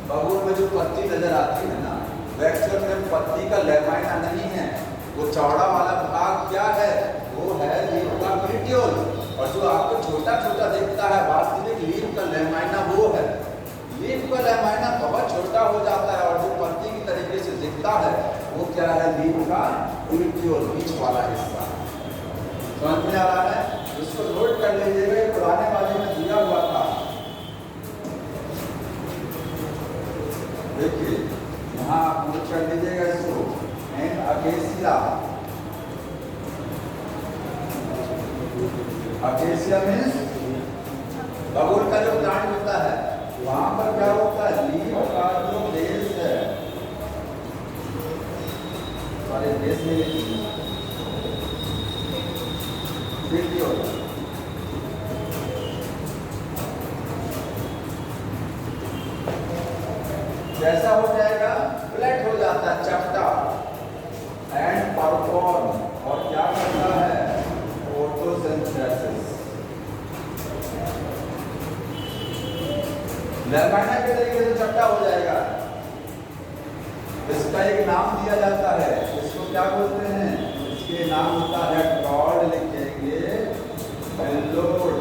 बबूल में जो पत्ती नजर आती है ना, एक्चुअल में पत्ती का लेमाइना नहीं है, वो चौड़ा वाला भाग क्या है? वो है लीफ का पेटियोल। और जो आपको छोटा छोटा दिखता है वास्तविक लीफ का लैमाइना वो है। लीफ का लैमाइना बहुत छोटा हो जाता है और जो पत्ती की तरीके से दिखता है वो क्या है? लीफ का पेटियोल, बीच वाला हिस्सा। समझ में आ रहा है? इसको नोट कर लीजिएगा, ये पुराने वाले में दिया हुआ था। देखिए यहाँ आप नोट कर लीजिएगा इसको। एंड अकेसिया, अकेसिया मीन्स बबूल का जो प्लांट होता है वहां पर क्या होता है? लीफ का जो बेस है, सारे बेस में होता है। जैसा हो जाएगा फ्लैट हो जाता है, चपटा एंड परफॉर्म, और क्या करता है? फोटोसिंथेसिस। लैमाइना के तरीके से चपटा हो जाएगा। इसका एक नाम दिया जाता है, इसको क्या बोलते हैं? इसके नाम होता है कॉर्ड, लिखेंगे पिल्लोड,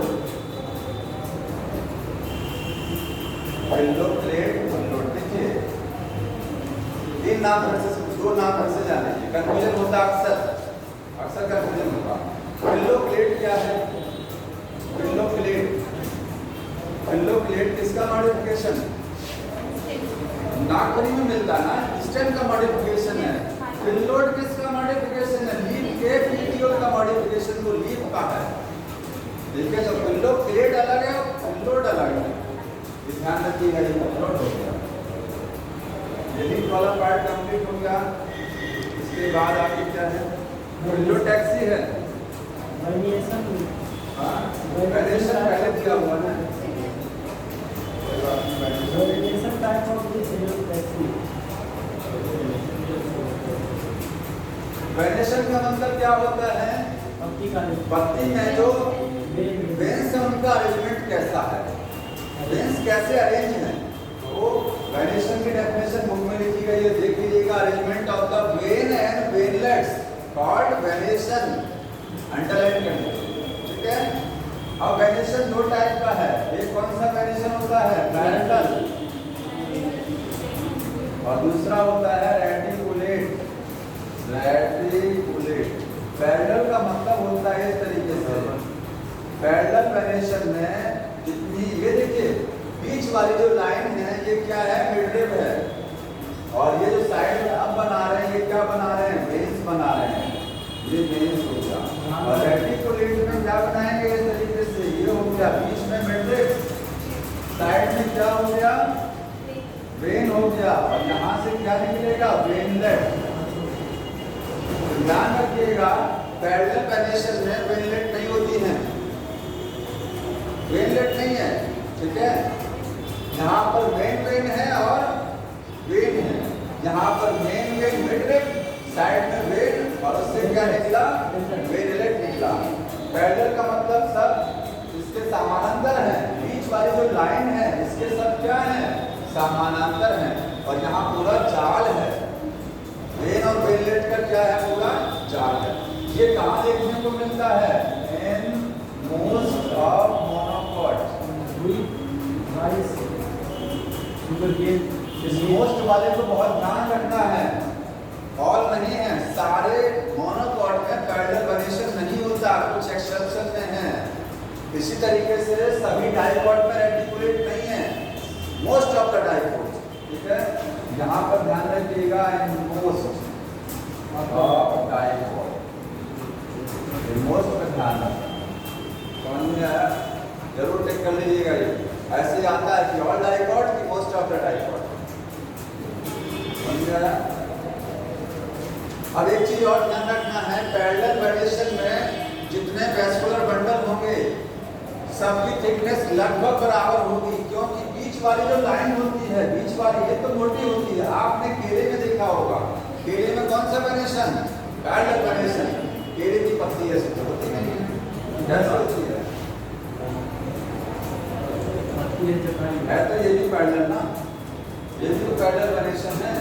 पिल्लो प्लेट पिल्लोड। देखिए तीन नाम फिर से, दो नाम फिर से जान लीजिए, कंफ्यूजन होता अक्सर कंफ्यूजन होता। पिल्लो प्लेट क्या है? पिल्लो प्लेट, पिल्लो प्लेट किसका मॉडिफिकेशन? नागपुरी में मिलता ना, स्टेम का मॉडिफिकेशन है। पिल्लोड किसका मॉडिफिकेशन है? लीफ के पेटियोल का मॉडिफिकेशन, वो लीफ का है। ठीक है, तो पिल्लो प्लेट अलग है और पिल्लोड अलग है, ध्यान रखिएगा। ये पिल्लोड हो गया। यदि वाला पार्ट कंप्लीट हो गया, इसके बाद आगे क्या है? पिल्लो टैक्सी है। हाँ, वेरिएशन पहले दिया हुआ है।
Variation type of this taxi.
Variation का मतलब क्या होता है? पत्ती में जो वेन्स है उनका अरेंजमेंट कैसा है, वेन्स कैसे अरेंज है, तो वेरिएशन की डेफिनेशन बुक में लिखी गई है, देख लीजिएगा। Arrangement of the when and veinlets called variation, underline कर लीजिए। ठीक है, अब वेरिएशन दो टाइप का है। एक कौन सा वेरिएशन होता है? पैरेंटल, और दूसरा होता है रेटिकुलेट। रेटिकुलेट पैरेलल का मतलब होता है इस तरीके से, पैरेलल वेरिएशन में जितनी, ये देखिए बीच वाली जो लाइन है ये क्या है? मिडरिब है। और ये जो साइड में अब बना रहे हैं ये क्या बना रहे हैं? वेन्स बना रहे हैं, ये वेन्स हो गया। और रेटिकुलेट में क्या बनाएंगे? इस तरीके से, ये हो गया बीच में मिडरिब, साइड में क्या हो गया? वेन हो गया, और यहाँ से क्या निकलेगा? वेनलेट। ध्यान रखिएगा, पैरेलल वेरिएशन में वेनलेट नहीं होती है, वेनलेट नहीं है। ठीक है, यहाँ पर मेन वेन है और वेन है। यहाँ पर मेन वेन मिडरिब, साइड में वेन, और उससे क्या निकला? वेनलेट निकला। पैरेलल का मतलब सब इसके समानांतर है, बीच वाली जो लाइन है इसके सब क्या है? समानांतर है। और यहाँ पूरा जाल है, वेन और वेनलेट का क्या है? पूरा जाल है। ये कहाँ देखने को मिलता है? In most of monocot. इस मोस्ट वाले को बहुत ध्यान रखना है, ऑल नहीं है, सारे मोनोकॉट में पैरेलल वेरिएशन नहीं होता, कुछ एक्सेप्शन में है। इसी तरीके से सभी डाइकॉट में रेटिकुलेट नहीं है, मोस्ट ऑफ द डाइकॉट। ठीक है, यहाँ पर ध्यान रखिएगा, in most of dicot, most पर ध्यान रखना। समझ में आया? जरूर टिक कर लीजिएगा। ये ऐसे आता है कि ऑल डाइकॉट की मोस्ट ऑफ द डाइकॉट। समझ में आया? अब एक चीज और ध्यान रखना है, पैरेलल वेरिएशन में जितने वैस्कुलर बंडल होंगे सबकी थिकनेस लगभग बराबर होगी, क्योंकि बीच वाली जो लाइन होती है, बीच वाली ये तो मोटी होती है। आपने केले में देखा होगा, केले में कौन सा वेरिएशन? Parallel variation. केले की पत्ती ऐसी तो होती नहीं है, कैसे होती है? है तो ये भी पैरेलल ना, ये भी तो पैरेलल वेरिएशन है।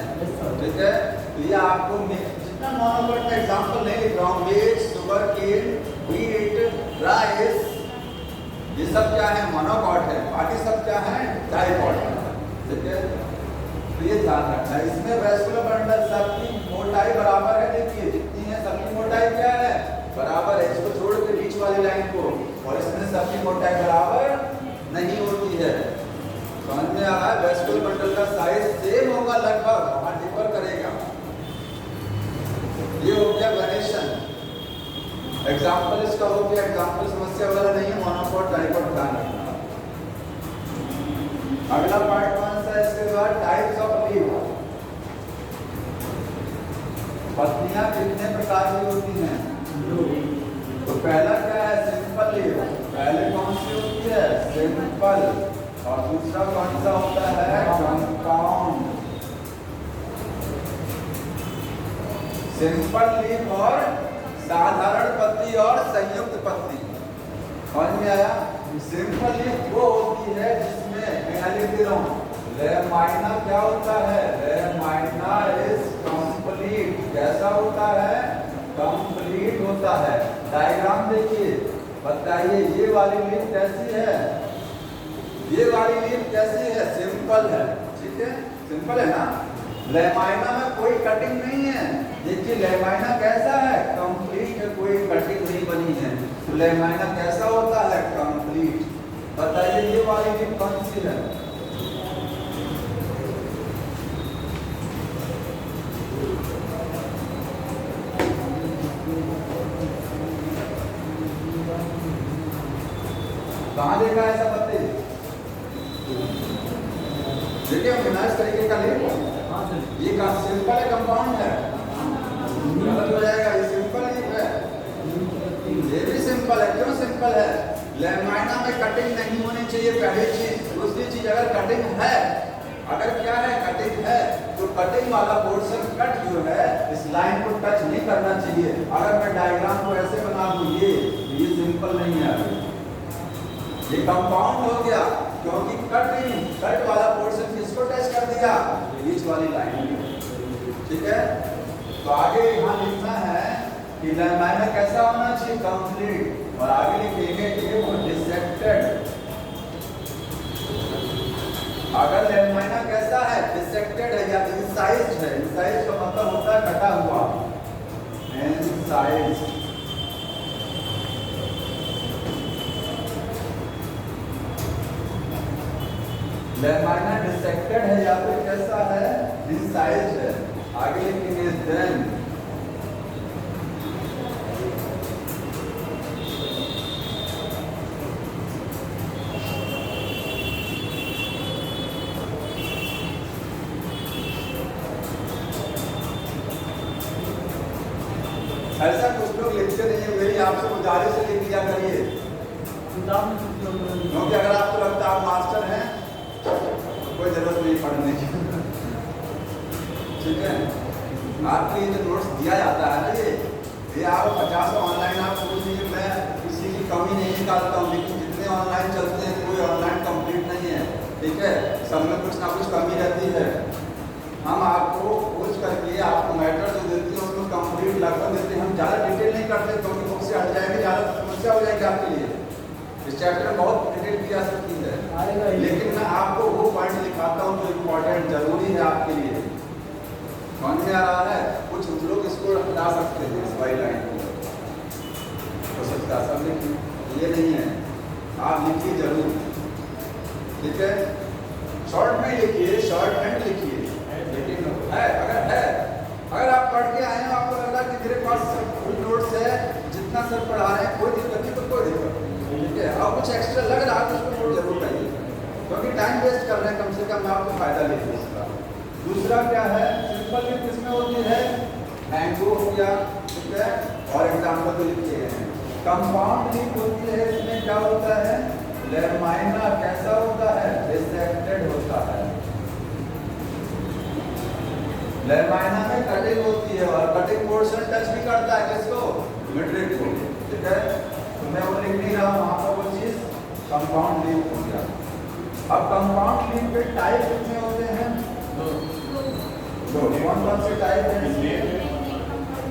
ठीक है, तो ये आपको इतना मोनोकोट का एग्जांपल नहीं लिख रहा हूँ। Wait, sugar cane, wheat, rice, ये सब क्या है? मोनोकोट है। बाकी सब क्या है? डाइकोट है। ठीक है, तो ये ध्यान रखना है। इसमें वैस्कुलर बंडल सबकी मोटाई बराबर है। देखिए जितनी है सबकी मोटाई क्या है? बराबर है। इसको छोड़ के बीच वाली लाइन को, और इसमें सबकी मोटाई बराबर नहीं होती है। समझ में आ रहा है? वैस्कुलर बंडल का साइज सेम होगा लगभग, वहां डिफर करेगा। ये हो गया वेरिएशन। एग्जाम्पल इसका हो गया। एग्जाम्पल समस्या वगैरह नहीं है, मोनोकोट डाइकोट ध्यान रखना। अगला पार्ट कौन सा है? इसके बाद टाइप्स ऑफ लीव। पत्तियां कितने प्रकार की होती हैं? तो पहला क्या है? Simple leave. पहले कौन सी होती है? सिंपल। और दूसरा कौन सा होता है? कंपाउंड। सिंपल लीफ और साधारण पत्ती और संयुक्त पत्ती। समझ में आया? सिंपल लीफ वो होती है जिसमें मैं लिख दे रहा हूँ, लेमाइना क्या होता है? Lamina is complete. कैसा होता है? कंप्लीट होता है। डायग्राम देखिए, बताइए ये वाली लीफ कैसी है? ये वाली लीफ कैसी है? सिंपल है। ठीक है, सिंपल है ना? लेमाइना में कोई कटिंग नहीं है। देखिए लेमाइना कैसा है? कंप्लीट है, कोई कटिंग नहीं बनी है। तो लेमाइना कैसा होता है? कंप्लीट। बताइए ये वाली लीफ कौन सी है? कहाँ देखा ऐसा पत्ते? देखिए इस तरीके का लीफ, ये सिंपल है, कंपाउंड है, गलत हो जाएगा। ये सिंपल लीफ है, ये भी सिंपल है। क्यों सिंपल है? लेमाइना में कटिंग नहीं होनी चाहिए, पहली चीज। दूसरी चीज, अगर कटिंग है, अगर क्या है? कटिंग है, तो कटिंग वाला पोर्शन कट जो है इस लाइन को टच नहीं करना चाहिए। अगर मैं डायग्राम को ऐसे बना दूं, ये सिंपल नहीं है, ये कंपाउंड हो गया, क्योंकि कट वाला पोर्शन किसको टच कर दिया? बीच वाली लाइन। ठीक है, तो आगे यहाँ लिखना है कि लेमाइना कैसा होना चाहिए? कंप्लीट। और आगे लिखेंगे कि वो डिसेक्टेड। अगर लेमाइना कैसा है? डिसेक्टेड है या इंसाइज्ड है। इंसाइज्ड का मतलब होता है कटा हुआ। इंसाइज्ड। लेमाइना डिसेक्टेड है या फिर कैसा है? इंसाइज्ड है। आगे लिखेंगे देन ऐसा कुछ लोग लिखते नहीं है। मेरी आपसे गुजारिश है, लिख लिया करिए, क्योंकि अगर आपको लगता है आप मास्टर हैं, कोई जरूरत नहीं पढ़ने की। ठीक है, आपके लिए जो नोट्स दिया जाता है ना, ये आप 50 ऑनलाइन आप सोच लीजिए, मैं किसी की कमी नहीं निकालता हूँ, लेकिन जितने ऑनलाइन चलते हैं कोई ऑनलाइन कंप्लीट नहीं है। ठीक है, सब में कुछ ना कुछ कमी रहती है। हम आपको पूछ करके आपको मैटर जो देते हैं उसको कंप्लीट लगभग देते हैं। हम ज़्यादा डिटेल नहीं करते, क्योंकि बुक से हट जाएगी, ज़्यादा समस्या हो जाएगी आपके लिए। इस चैप्टर में बहुत डिटेल की जा सकती है, लेकिन मैं आपको वो पॉइंट दिखाता हूँ जो इम्पोर्टेंट जरूरी है आपके लिए। समझ में आ रहा है? कुछ लोग इसको हटा सकते हैं, इस वाली लाइन को हो सकता है, सब लिखिए, ये नहीं है, आप लिखिए जरूर। ठीक है, शॉर्ट में लिखिए, शॉर्ट हैंड लिखिए, लेकिन है अगर आप पढ़ के आए हो, आपको लग रहा है कि मेरे पास फुल नोट्स है, जितना सर पढ़ा रहे हैं कोई दिक्कत नहीं, तो कोई दिक्कत नहीं। ठीक है, और कुछ एक्स्ट्रा लग रहा है तो उसको नोट जरूर करिए, क्योंकि टाइम वेस्ट कर रहे हैं, कम से कम आपको फायदा लीजिए इसका। दूसरा क्या है? सिंपल लीफ किसमें होती है? मैंगो हो गया। ठीक है, और एग्जाम्पल तो लिखे हैं। कंपाउंड लीफ होती है, इसमें क्या होता है? लेमाइना कैसा होता है? डिसेक्टेड होता है। लेमाइना में कटिंग होती है, और कटिंग पोर्शन टच भी करता है किसको? मिड्रिक को। ठीक है, तो मैं वो लिख नहीं रहा हूँ, वहाँ पर वो चीज कंपाउंड लीफ हो गया। अब कंपाउंड लीफ के टाइप कितने होते हैं? दो। कौन कौन से टाइप हैं?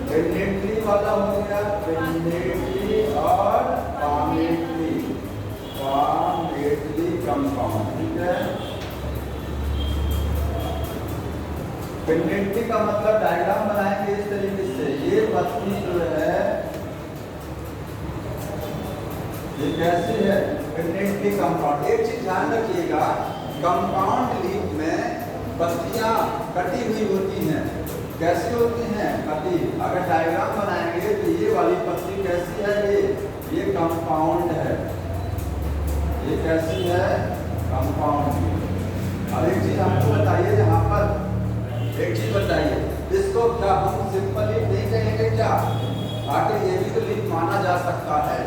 पेनेटली वाला हो गया, पेनेटली और पामेटली, पामेटली कंपाउंड, ठीक है। पेनेटली का मतलब डायग्राम बनाएंगे इस तरीके से, ये पत्ती जो है ये कैसी है, पेनेटली कंपाउंड। एक चीज ध्यान रखिएगा, कंपाउंड लीफ में पत्तियां कटी हुई होती हैं। कैसी होती हैं? कटी। अगर डायग्राम बनाएंगे तो ये वाली पत्ती कैसी है, ये कंपाउंड है, ये कैसी है, कंपाउंड। अब एक चीज आपको बताइए, यहाँ पर एक चीज बताइए, इसको क्या हम सिंपल लीफ नहीं कहेंगे क्या? आखिर ये भी तो लीफ माना जा सकता है।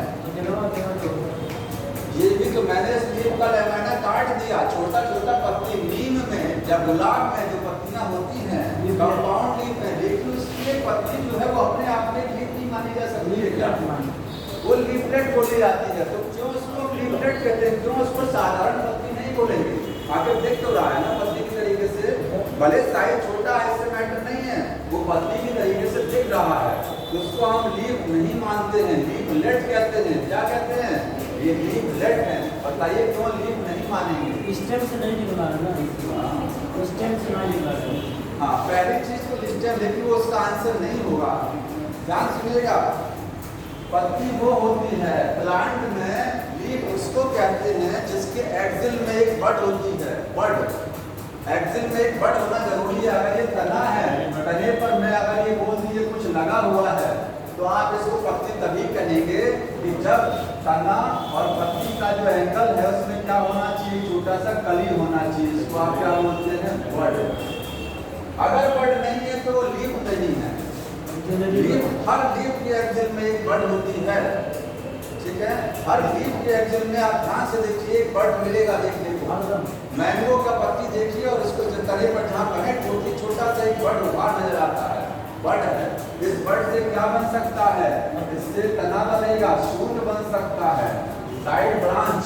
ये भी तो मैंने इस लीफ का लेमैना काट दिया, छोटा छोटा पत्ती। नीम में या गुलाब में जो पत्तियां होती हैं कंपाउंड लीफ में, लेकिन उसकी एक पत्ती जो है वो अपने आप में लीफ नहीं मानी जा सकती है क्या? वो लीफलेट बोली जाती है। तो क्यों उसको लीफलेट कहते हैं, क्यों उसको साधारण पत्ती नहीं बोलेंगे? आगे देख तो रहा है ना पत्ती की तरीके से, भले साइज छोटा है इससे मैटर नहीं है, वो पत्ती की तरीके से दिख रहा है, तो उसको हम लीफ नहीं मानते हैं, लीफलेट कहते हैं। क्या कहते हैं? ये लीफलेट है। बताइए क्यों लीफ नहीं मानेंगे?
स्टेम से नहीं निकला है ना, स्टेम से नहीं निकला है।
हाँ, पहली चीज तो स्टेम, लेकिन वो उसका आंसर नहीं होगा। ध्यान सुनिएगा, पत्ती वो होती है प्लांट में, लीफ उसको कहते हैं जिसके एक्सिल में एक बड होती है, बड। एक्सिल में एक बड होना जरूरी है। अगर ये तना है, तने पर मैं अगर ये बोल दिए कुछ लगा हुआ है, तो आप इसको पत्ती तभी कहेंगे कि जब तना और पत्ती का जो एंगल है उसमें क्या होना चाहिए, छोटा सा कली होना चाहिए। इसको आप क्या बोलते हैं, बड। अगर बड नहीं है तो लीफ नहीं है। लीफ, हर लीफ के एक्सिल में एक बड होती है, ठीक है। हर लीफ के एक्सिल में आप ध्यान से देखिए एक बड मिलेगा देखने को। मैंगो का पत्ती देखिए और इसको तने पर जहाँ कनेक्ट होती है छोटा सा एक बड वहां नजर आता है, बड है। इस बड से क्या बन सकता है? इससे तना बनेगा, शूट बन सकता है, साइड ब्रांच।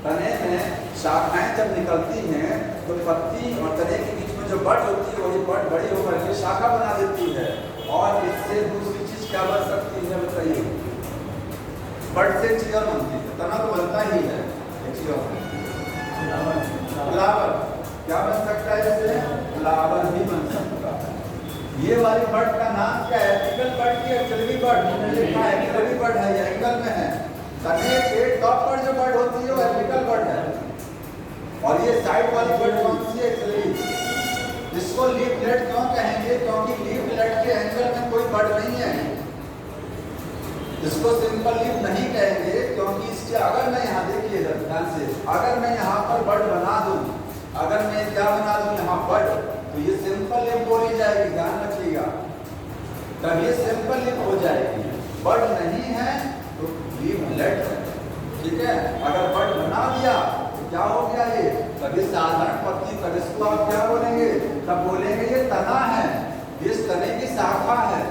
तने में शाखाएं जब निकलती हैं तो पत्ती और तने के बीच में जो बड होती है वही बड बड़ी होकर के शाखा बना देती है। और इससे दूसरी चीज क्या बन सकती है बताइए? बड से चीयर बनती है, तना तो बनता ही है, फ्लावर। क्या बन सकता है इससे? फ्लावर भी बन सकता है। ये वाली बड का नाम क्या है? एपिकल बड की एक्सिलरी बड लिखा है, एक्सिलरी बड है, ये एंगल में है। तने के टॉप पर जो बड होती है वो एपिकल बड है, और ये साइड वाली बड कौन सी है? एक्सिलरी। इसको लीफलेट क्यों कहेंगे? क्योंकि लीफलेट के एंगल में कोई बड नहीं है। इसको सिंपल लीफ नहीं कहेंगे क्योंकि इसके, अगर मैं यहाँ देखिए ध्यान से, अगर मैं यहाँ पर बड बना दूं, अगर मैं क्या बना दूं यहाँ बड, तो ये सिंपल लीफ बोली जाएगी। ध्यान रखिएगा, तब ये सिंपल लीफ हो जाएगी। बड नहीं है तो लीफलेट है, ठीक है। अगर बड बना दिया तो क्या हो गया ये? तब ये साधारण पत्ती, तब इसको आप क्या बोलेंगे? तब बोलेंगे ये तना है, इस तने की शाखा है।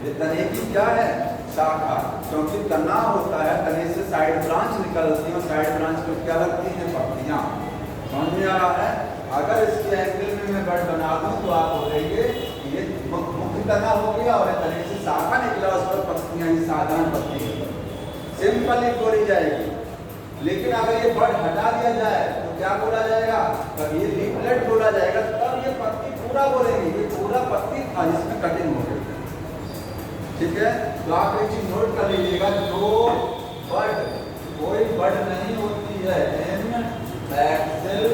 ये तने की क्या है? शाखा। क्योंकि तना होता है, तने से साइड ब्रांच निकलती है और साइड ब्रांच को क्या लगती है? पत्तियां। समझ में आ रहा है? अगर इसके एंगल में मैं बड बना दूं तो आप बोलेंगे ये मुख्य तना हो गया और तने से शाखा निकला, उस पर पत्तियां, ये साधारण पत्ती है, सिंपली बोली जाएगी। लेकिन अगर ये बड हटा दिया जाए तो क्या बोला जाएगा? तब ये लीफलेट बोला जाएगा, तब ये पत्ती पूरा बोलेंगे, ये पूरा पत्ती था जिसमें कटिंग हो गई, ठीक है। तो आप एक चीज नोट कर लीजिएगा, जो बड, कोई बड नहीं होती है इन एक्सिल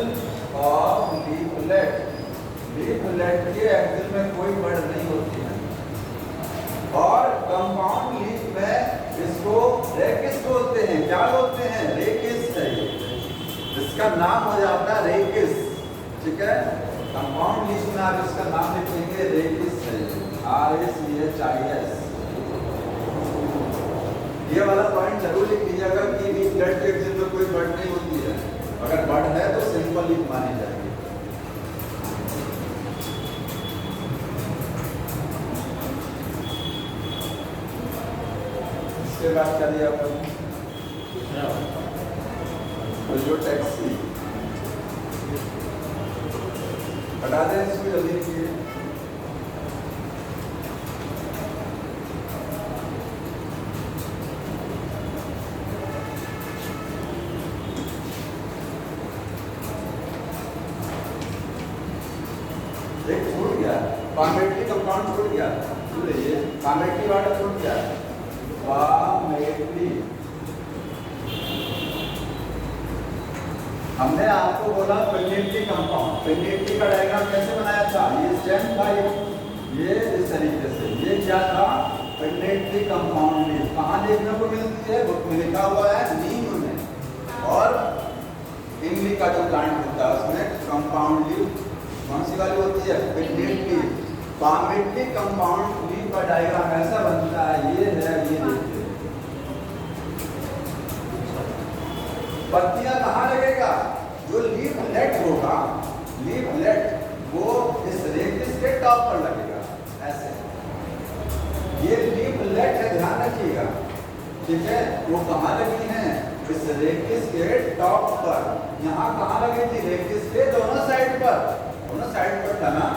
ऑफ लीफलेट, लीफलेट के एक्सिल में कोई बड नहीं होती है। और कंपाउंड लीफ में इसको रेकिस बोलते हैं। क्या बोलते हैं? रेकिस है ये, इसका नाम हो जाता है रेकिस, ठीक है। कंपाउंड लीफ में आप इसका नाम लिखेंगे रेकिस है, RACHIS। ये वाला पॉइंट जरूर लिख लीजिएगा कि लीफलेट के एक्सिल में कोई बड नहीं होती है। अगर बड है तो सिंपल लीफ मानी जाएगी। इसके बाद क्या दिया अपन? जो टैक्सी हटा दें, इसको जल्दी लिखिए। हमने आपको बोला पेनिट्री कंपाउंड, पेनिट्री का डायग्राम कैसे बनाया था? ये स्टेम था, ये इस तरीके से, ये क्या था? पेनिट्री कंपाउंड लीफ। कहाँ देखने को मिलती है? बुक में लिखा हुआ है नीम में, और इमली का जो प्लांट होता है उसमें कंपाउंड लीफ कौन सी वाली होती है? पेनिट्री। पेनिट्री कंपाउंड लीफ का डायग्राम ऐसा बनता है, ये है, ये देखिए। पत्तियां कहाँ लगेगा? जो लीफ लेट होगा, लीफ लेट वो इस रेडियस के टॉप पर लगेगा, ऐसे। ये लीफ लेट है, ध्यान रखिएगा, ठीक है? वो कहाँ लगी है? इस रेडियस के टॉप पर। यहाँ कहाँ लगी थी? रेडियस के दोनों साइड पर, दोनों साइड पर था ना।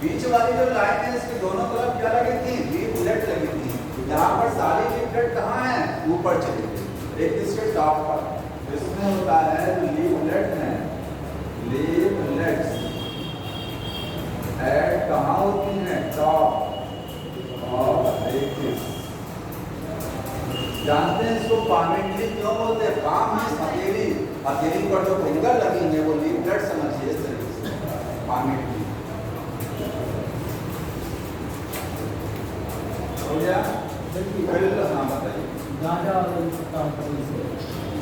बीच वाली जो लाइन है इसके दोनों तरफ क्या लगी थी? लीफ लेट लगी थी। यहाँ पर सारी लीफ लेट कहाँ है? ऊपर चली गई, रेडियस के टॉप पर। इसमें होता है जो लीफलेट है, लीफलेट्स एट कहाँ होती है? Top of radius. जानते हैं इसको पामेंटली क्यों बोलते हैं? पाम मीन्स हथेली, हथेली पर जो फिंगर लगी है वो लीफलेट समझिए, इस तरीके से पामेंटली। हो गया? बिल्कुल। हाँ बताइए।
गांजा और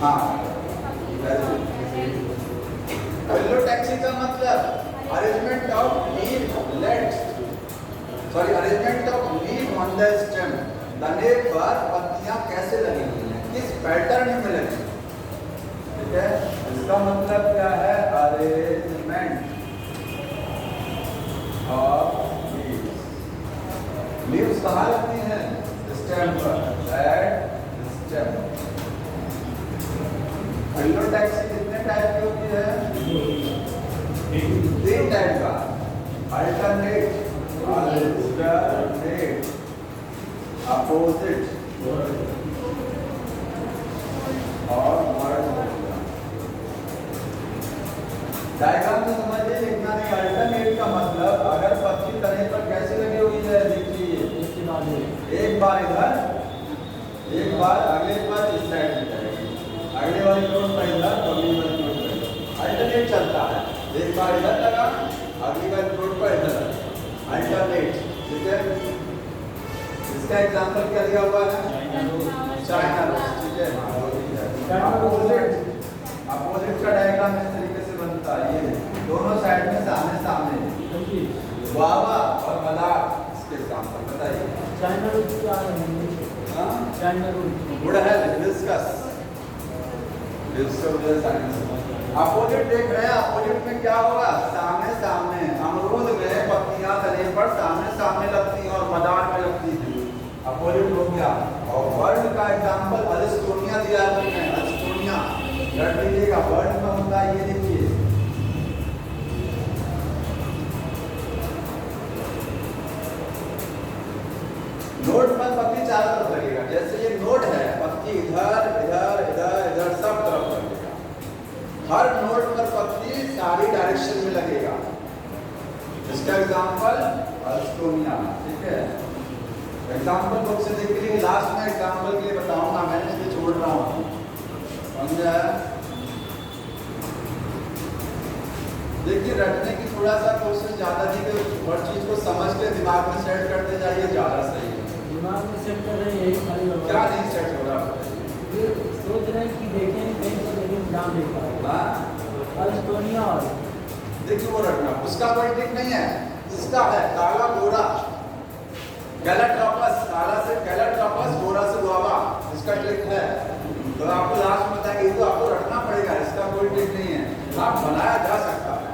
हाँ, फिलोटैक्सी का मतलब arrangement of leaf let's, sorry arrangement of leaf on the stem. तने पर पत्तियां कैसे लगी हुई हैं, किस पैटर्न में लगी, ठीक है? इसका मतलब क्या है? Arrangement of leaves. लीव्स कहाँ लगती हैं? स्टेम पर, एट स्टेम। फिलोटैक्सी कितने टाइप की होती है? 3 टाइप का, अल्टरनेट, अल्टरनेट, अपोजिट और मर्ज। डायग्राम में समझिए, लिखना नहीं। अल्टरनेट का मतलब अगर पत्ती तने पर कैसे लगी हुई है, देखिए एक बार इधर, एक बार अगले पर इस साइड में जाएगी, अगले वाली फ्लोर पर इधर, अगली वाली फ्लोर पर इधर। अल्टरनेट चलता है, एक बार इधर लगा, अगली वाली फ्लोर पर इधर, अल्टरनेट, ठीक है? इसका एग्जांपल क्या दिया हुआ है? चाइना रोज, ठीक है? अपोजिट, अपोजिट का डायग्राम इस तरीके से बनता है, ये दोनों साइड में सामने सामने, गुआवा और मदार। इसके एग्जांपल बताइए।
चाइना रोज क्या है?
हाँ,
चाइना रोज
गुड है, डिस्कस। अपोजिट देख रहे हैं, अपोजिट में क्या होगा? सामने सामने। अमरूद में पत्तियां तने पर सामने सामने लगती हैं और मदार में लगती हैं, अपोजिट हो गया। और वर्ड का एग्जांपल अलिस्टोनिया दिया है हमने, अलिस्टोनिया रट लीजिएगा। वर्ड में होता है, ये देखिए, नोट पर पत्ती चारों तरफ लगेगा, जैसे ये नोट है, पत्ती इधर इधर इधर इधर सब तरफ लगेगा। हर नोट पर पत्ती सारी डायरेक्शन में लगेगा। इसका एग्जांपल अल्स्टोनिया, ठीक है? एग्जांपल बुक से देख लीजिए, लास्ट में एग्जांपल के लिए बताऊंगा, मैंने इसे छोड़ रहा हूँ, समझा? देखिए, रटने की थोड़ा सा कोशिश ज्यादा थी कि हर चीज को समझ के दिमाग में सेट करते जाइए, ज्यादा सही है।
दिमाग में सेट कर रहे हैं, यही खाली
क्या नहीं सेट हो रहा?
ये सोच रहे हैं कि देखें कहीं तो, लेकिन नाम देख पा रहे। अल्स्टोनिया और
देखिए वो रखना, उसका कोई ट्रिक नहीं है। इसका है काला गोरा, गैलाट्रोपस, काला से गैलाट्रोपस, गोरा से गुआवा, इसका ट्रिक है। तो आपको लास्ट में बताएंगे, ये तो आपको रखना पड़ेगा, इसका कोई ट्रिक नहीं है। आप बनाया जा सकता है,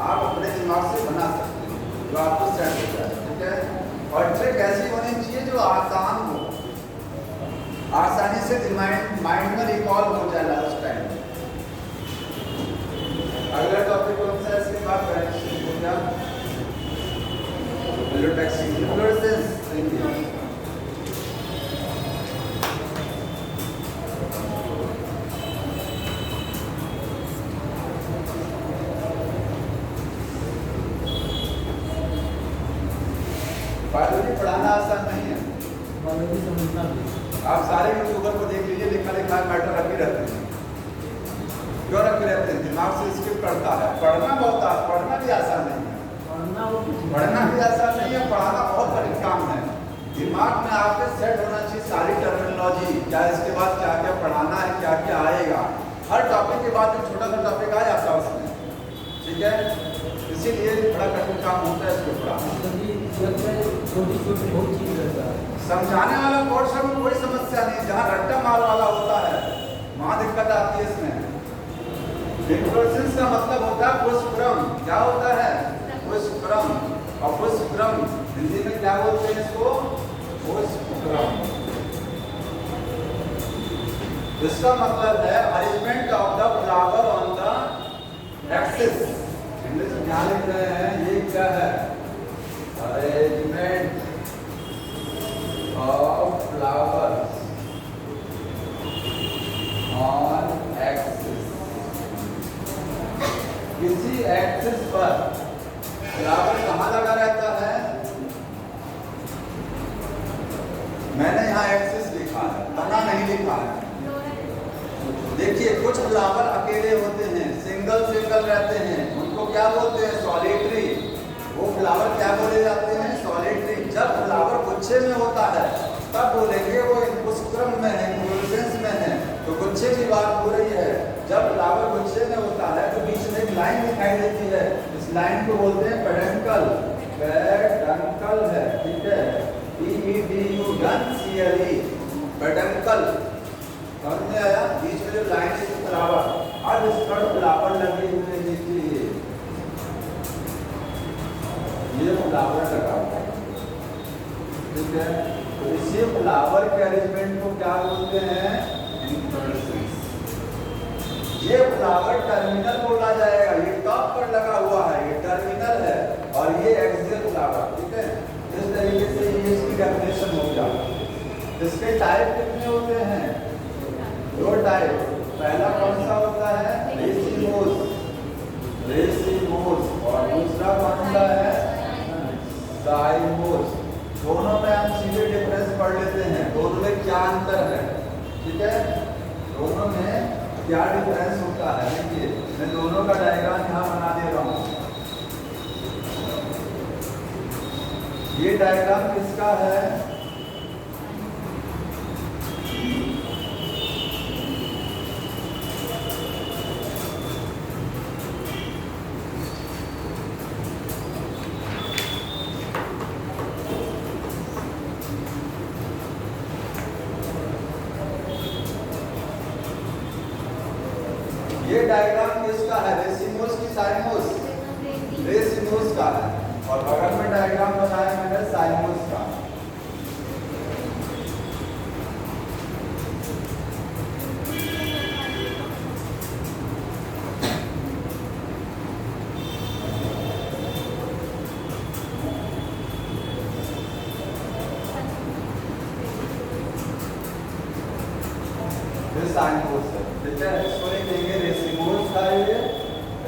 आप अपने दिमाग से बना सकते हैं, जो आपको सेट हो जाए, ठीक है? और ट्रिक ऐसी होनी चाहिए जो आसान हो, आसानी से माइंड में रिकॉल हो जाए उस टाइम। अगला टॉपिक कौन सा है इसके बाद? हो गया फिलोटैक्सी, फ्लोरेसेंस। बायोलॉजी पढ़ाना आसान नहीं है,
बायोलॉजी समझना भी।
आप सारे यूट्यूबर को देख लीजिए, लिखा लिखा मैटर रखे रहते हैं। क्यों रखे रहते हैं? दिमाग से स्किप करता है। पढ़ना पढ़ना भी आसान नहीं है, पढ़ना भी आसान नहीं है, पढ़ाना बहुत बड़ी काम है। दिमाग में आपके सेट होना चाहिए सारी टर्मिनोलॉजी, क्या इसके बाद क्या क्या पढ़ाना है, क्या क्या आएगा। हर टॉपिक के बाद एक छोटा सा टॉपिक आ जाता है उसमें, ठीक है। इसीलिए बड़ा कठिन काम होता है इसको पढ़ाना। समझाने वाला पोर्शन में कोई समस्या नहीं, जहाँ रट्टा मार वाला होता है वहाँ दिक्कत आती है इसमें। इंट्रोडक्शन का मतलब होता है पुष्पक्रम। क्या होता है? पुष्पक्रम। और पुष्पक्रम हिंदी में क्या बोलते हैं इसको? पुष्पक्रम। इसका मतलब है arrangement of the flower on the axis. English में क्या लिख रहे हैं? ये क्या है? Arrangement of flowers on axis. किसी एक्सिस पर फ्लावर कहाँ लगा रहता है? मैंने यहाँ एक्सिस लिखा है, कहाँ नहीं लिखा है। देखिए कुछ फ्लावर अकेले होते हैं, सिंगल रहते हैं, उनको क्या बोलते हैं? सॉलिटरी। वो फ्लावर क्या बोले जाते हैं? सॉलिटरी। जब फ्लावर गुच्छे में होता है तब बोलेंगे वो पुष्पक्रम में है, इन्फ्लोरेसेंस में है। तो गुच्छे की बात हो रही है। जब फ्लावर गुच्छे में होता है तो बीच में एक लाइन दिखाई देती है, इस लाइन को बोलते हैं पेडंकल। पेडंकल है, ठीक है, PEDUNCLE, पेडंकल। समझ में आया? बीच में जो लाइन है फ्लावर, अब इस पर फ्लावर लगे हुए देखिए, ये फ्लावर लगा हुआ है, ठीक है। तो इसी फ्लावर के अरेंजमेंट को क्या बोलते हैं? इन्फ्लोरेसेंस। ये फ्लावर टर्मिनल बोला जाएगा, ये टॉप पर लगा हुआ है, ये टर्मिनल है, और ये एक्सियल फ्लावर, ठीक है। इस तरीके से ये इसकी डेफिनेशन हो गया। इसके टाइप कितने होते हैं? 2 टाइप। पहला कौन सा होता है? Racemose, racemose. और दूसरा कौन सा है? साइमोस। दोनों में हम सीधे डिफरेंस पढ़ लेते हैं, दोनों में क्या अंतर है, ठीक है। दोनों में क्या डिफरेंस होता है? देखिए मैं दोनों का डायग्राम यहाँ बना दे रहा हूँ। ये डायग्राम किसका है? ये डायग्राम किसका है? रेसिमोस की साइमोस? रेसिमोस का है। और बगल में डायग्राम बनाया मैंने साइमोस का। ये साइमोस है, ठीक है। इसको लिखेंगे रेसिमोस था, ये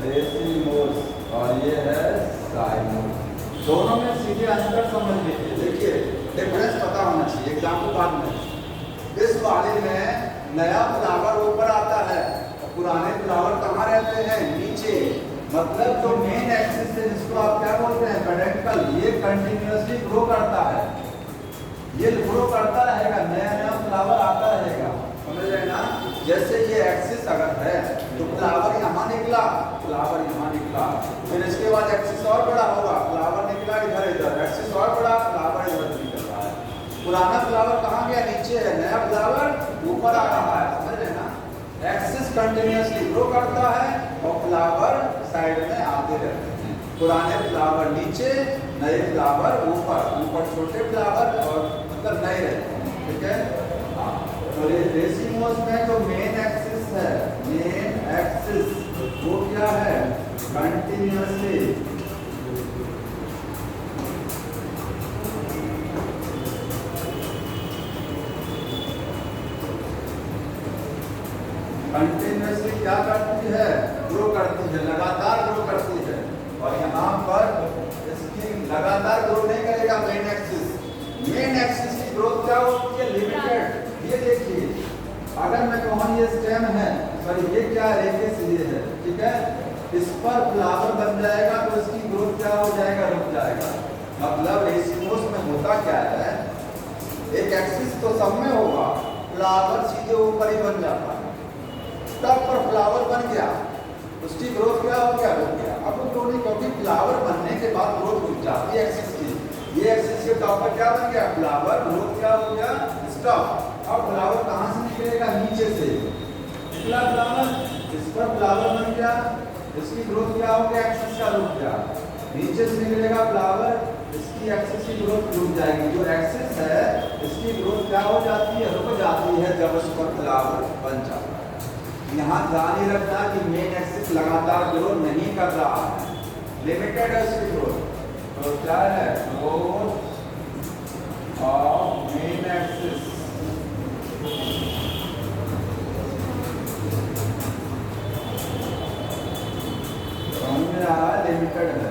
रेसिमोस, और ये है साइमोस। दोनों में सीधे अंतर समझ लीजिए। देखिए डिफरेंस पता होना चाहिए। एग्जाम्पल बाद में, इस वाले में नया फ्लावर ऊपर आता है और पुराने फ्लावर कहाँ रहते हैं? नीचे। मतलब जो मेन एक्सिस है, जिसको आप क्या बोलते हैं? पेडेंकल, ये कंटिन्यूअसली ग्रो करता है, ये ग्रो करता रहेगा, नया नया फ्लावर आता रहेगा, समझ रहे ना। जैसे ये एक्सिस अगर है तो फ्लावर यहाँ निकला, फ्लावर यहाँ निकला, फिर इसके बाद एक्सिस और बड़ा होगा, फ्लावर निकला इधर इधर, एक्सिस और बड़ा, फ्लावर इधर निकल रहा है। पुराना फ्लावर कहाँ गया? नीचे है, नया फ्लावर ऊपर आ रहा है, समझ रहे ना। एक्सिस कंटिन्यूअसली ग्रो करता है और फ्लावर साइड में आते रहते हैं। पुराने फ्लावर नीचे, नए फ्लावर ऊपर, ऊपर छोटे फ्लावर और मतलब नए रहते हैं, ठीक है। तो रेसिमोस में जो मेन एक्सिस है, मेन एक्सिस वो क्या है? कंटिन्यूअसली क्या करती है? ग्रो करती है, लगातार ग्रो करती है। और यहाँ पर इसकी लगातार ग्रो नहीं करेगा मेन एक्सिस। मेन एक्सिस की ग्रोथ क्या होती है? लिमिटेड। ये देखिए, अगर मैं कहूँ ये स्टेम है, पर ये क्या है, रेखे से ये है, ठीक है। इस पर फ्लावर बन जाएगा तो इसकी ग्रोथ क्या हो जाएगा, रुक जाएगा। मतलब रेसिमोस में होता क्या है, एक एक्सिस तो सब में होगा, फ्लावर सीधे ऊपर ही बन जाता है, तब पर फ्लावर बन गया, उसकी ग्रोथ क्या हो गया, रुक गया। अब तो नहीं, क्योंकि फ्लावर बनने के बाद ग्रोथ रुक जाती है एक्सिस की। ये एक्सिस के टॉप पर क्या बन गया, फ्लावर, ग्रोथ क्या हो गया, स्टॉप। अब फ्लावर कहाँ से निकलेगा, नीचे से निकला फ्लावर, इस पर फ्लावर बन गया, इसकी ग्रोथ क्या हो गया, एक्सिस का रुक गया। नीचे से निकलेगा फ्लावर, इसकी एक्सिस की ग्रोथ रुक जाएगी। जो एक्सिस है इसकी ग्रोथ क्या हो जाती है, रुक जाती है जब उस पर फ्लावर बन जाता है। यहाँ ध्यान ही रखना कि मेन एक्सिस लगातार ग्रो नहीं कर रहा है, लिमिटेड है उसकी ग्रोथ। तो क्या है, ग्रोथ ऑफ मेन एक्सिस समझ में आ रहा है, लिमिटेड है।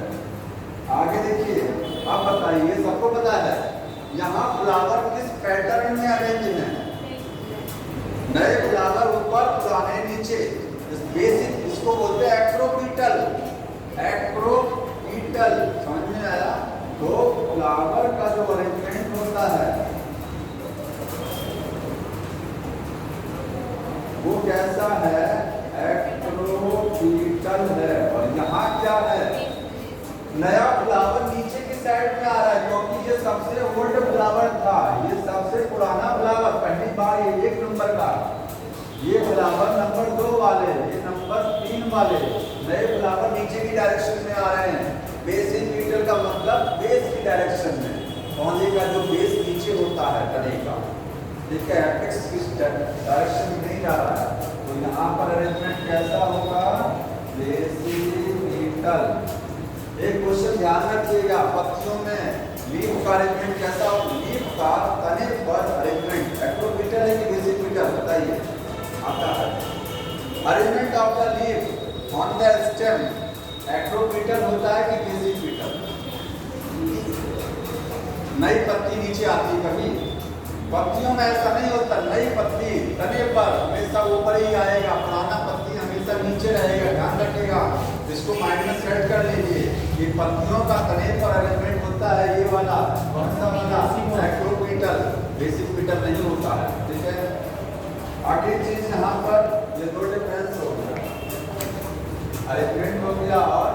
आगे देखिए, अब बताइए, सबको पता है यहाँ फ्लावर किस पैटर्न में अरेंज है, नए फ्लावर ऊपर, पुराने नीचे। इस बेसिक, इसको बोलते हैं एक्रोपीटल, एक्रोपीटल, समझ में आया। तो फ्लावर का जो अरेंजमेंट होता है वो कैसा है, एक्रोपीटल है। और यहाँ क्या है, नया फ्लावर नीचे की साइड में आ रहा है, क्योंकि ये सबसे ओल्ड फ्लावर था, ये सबसे पुराना फ्लावर, पहली बार ये 1 नंबर का, ये फ्लावर नंबर 2 वाले, ये नंबर 3 वाले, नए फ्लावर नीचे की डायरेक्शन में आ रहे हैं। बेस इन बीटल का मतलब बेस की डायरेक्शन में, पौधे का जो बेस नीचे होता है तने का, ठीक है, एपेक्स की डायरेक्शन में नहीं जा रहा है। तो यहाँ पर अरेंजमेंट कैसा होगा, बेस इन बीटल। एक क्वेश्चन ध्यान रखिएगा, पत्तियों में लीफ का अरेंजमेंट कैसा हो, लीफ का तने पर अरेंजमेंट एक्रोपीटल है कि बेसिपीटल, बताइए, आता है। Arrangement of the leaf on the stem, acropetal होता है कि बेसिपीटल। नई पत्ती नीचे आती कभी, पत्तियों में ऐसा नहीं होता, नई पत्ती तने पर हमेशा ऊपर ही आएगा, पुराना पत्ती हमेशा नीचे रहेगा, ध्यान रखिएगा। इसको माइंड में सेट कर लीजिए कि पत्तियों का तने पर अरेंजमेंट होता है ये वाला, कौन सा वाला, एक्रोपीटल, बेसिपीटल नहीं होता है, ठीक है। आगे चीज यहाँ पर ये 2 डिफरेंस हो गया, अरेंजमेंट हो गया और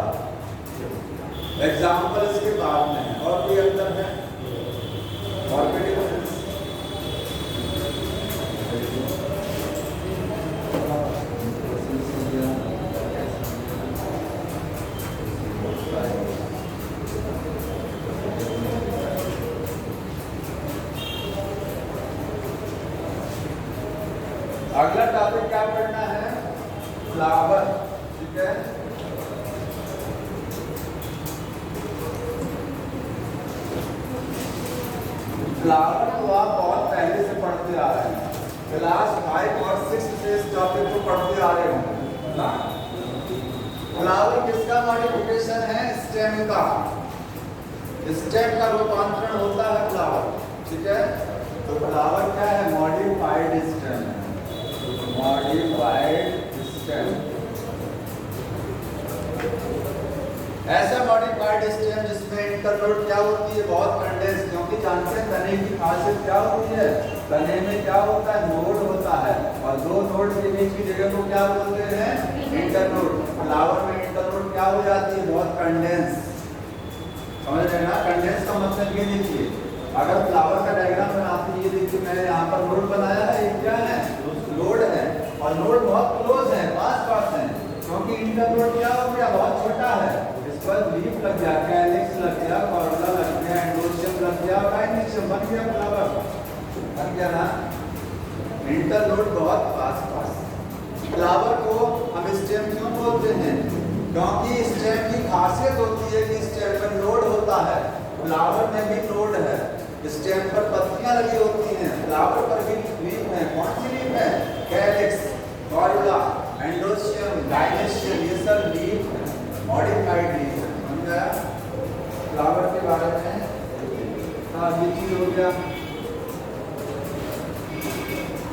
एग्जाम्पल इसके बाद में, और कोई अंतर है, और कोई डिफरेंस, अगला टॉपिक क्या पढ़ना है, फ्लावर, ठीक है। फ्लावर तो आप बहुत पहले से पढ़ते आ रहे हैं, क्लास 5 और 6 से इस टॉपिक को पढ़ते आ रहे होंगे ना। फ्लावर किसका मॉडिफिकेशन है, स्टेम का, स्टेम का रूपांतरण होता है फ्लावर, ठीक है। तो फ्लावर क्या है, मॉडिफाइड स्टेम, मॉडिफाइड स्टेम। ऐसा मॉडिफाइड स्टेम जिसमें इंटरनोड क्या होती है, बहुत कंडेंस, क्योंकि जानते हैं तने की खासियत क्या होती है, तने में क्या होता है, नोड होता है, और 2 नोड के बीच की जगह को क्या बोलते हैं, इंटरनोड। फ्लावर में इंटरनोड क्या हो जाती है, बहुत कंडेंस, समझ रहे हैं ना। कंडेंस का मतलब ये देखिए, अगर फ्लावर का डायग्राम बनाते हैं, ये देखिए मैंने यहाँ पर नोड बनाया है, ये क्या है, नोड है, और नोड बहुत क्लोज है, पास है, क्योंकि इंटरनोड क्या हो गया, बहुत छोटा है, इस पर लीफ लग गया, कैलिक्स लग गया, कॉर्डा लग गया, एंडोशियम लग गया, गाइनिशियम बन गया, फ्लावर बन गया ना। इंटरनोड बहुत पास। फ्लावर को हम स्टेम क्यों बोलते हैं, क्योंकि स्टेम की खासियत होती है कि स्टेम पर नोड होता है, फ्लावर में भी नोड है, स्टेम पर पत्तियां लगी होती हैं, फ्लावर पर भी लीफ है, कौन सी लीफ है, कैलिक्स, कॉर्डा, एंडोशियम, गाइनिशियम, ये सब लीफ है, मॉडिफाइड लीफ है, समझ गया। फ्लावर के बारे में हाँ ये चीज हो गया,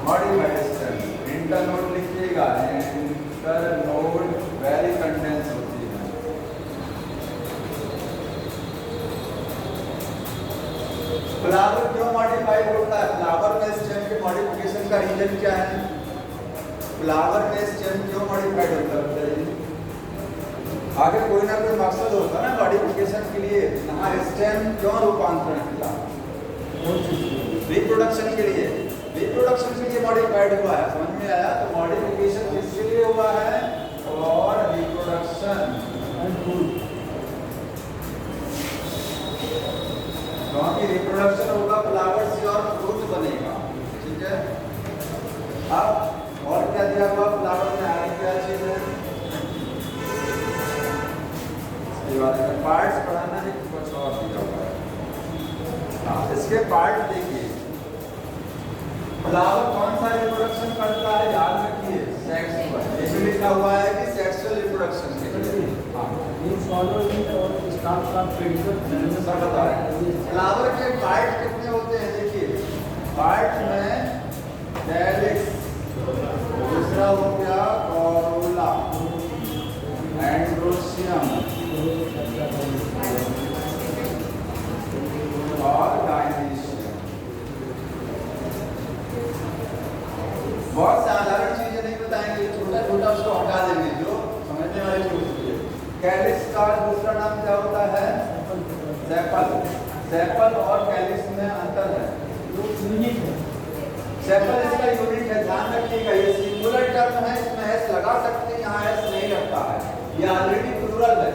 मॉडिफाइड स्टेम, इंटरनोड लिखिएगा, इंटरनोड वेरी कंडेंस होती है। फ्लावर क्यों मॉडिफाइड होता है? फ्लावर में स्टेम के मॉडिफिकेशन का रीजन क्या है? फ्लावर में स्टेम क्यों मॉडिफाइड होता है? आगे कोई ना कोई मकसद होता है ना मॉडिफिकेशन के लिए। यहाँ स्टेम क्यों रूपांतरण किया? रिप्रोडक्शन के लिए, रिप्रोडक्शन के लिए मॉडिफाइड हुआ है। समझ में आया? तो मॉडिफिकेशन किसके लिए हुआ है? और रिप्रोडक्शन। क्योंकि रिप्रोडक्शन होगा फ्लावर से और फ्रूट बनेगा। ठीक है, अब और क्या दिया हुआ फ्लावर में? आगे क्या चीज है? पार्ट्स पढ़ाना है, कुछ और दिया हुआ है। हाँ, इसके पार्ट देखिए। फ्लावर कौन सा रिप्रोडक्शन करता है? याद रखिए, सेक्सुअल। इसमें लिखा हुआ है कि सेक्सुअल रिप्रोडक्शन के लिए। सब बता रहे हैं। फ्लावर के पार्ट कितने होते हैं? देखिए, पार्ट में कैलिक्स, दूसरा हो गया कॉरोला, एंड्रोसियम और गाइनेशियम। बहुत साधारण चीजें नहीं बताएंगे, छोटा छोटा उसको हटा देंगे जो समझने वाली चीज है। कैलिक्स का दूसरा नाम क्या होता है? सेपल। सेपल और कैलिक्स में अंतर है। सेपल इसका यूनिट है, ध्यान रखिएगा। ये सिंगुलर टर्म है, इसमें एस लगा सकते हैं, यहाँ एस नहीं लगता है, ये ऑलरेडी प्लूरल है।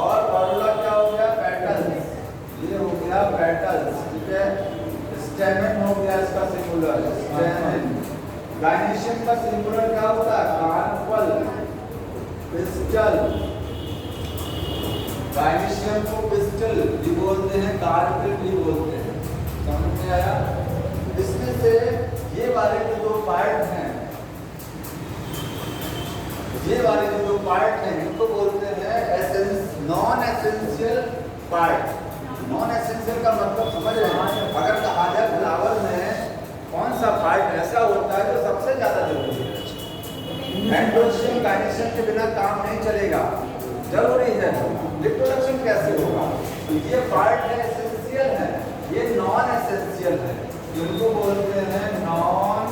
और कॉरोला क्या हो गया? पेटल्स। ये हो गया पेटल्स। ठीक है, स्टेमन हो गया इसका सिंगुलर, स्टेमन। गाइनेशियम का सिंगुलर क्या होता है? Carpel, pistil. गाइनेशियम को पिस्टल भी बोलते हैं, कार्पल भी बोलते हैं। समझ में आया? इसमें से ये वाले जो दो पार्ट हैं, ये वाले जो दो पार्ट हैं, इनको बोलते हैं non essential part. Non essential का मतलब समझ रहे हैं? अगर कहा जाए फ्लावर में कौन सा पार्ट ऐसा होता है जो सबसे ज्यादा जरूरी है? एंड्रोसियम गाइनेशियम के बिना काम नहीं चलेगा, जरूरी है। रिप्रोडक्शन कैसे होगा? तो ये पार्ट है एसेंशियल है, ये नॉन एसेंशियल है। इनको बोलते हैं नॉन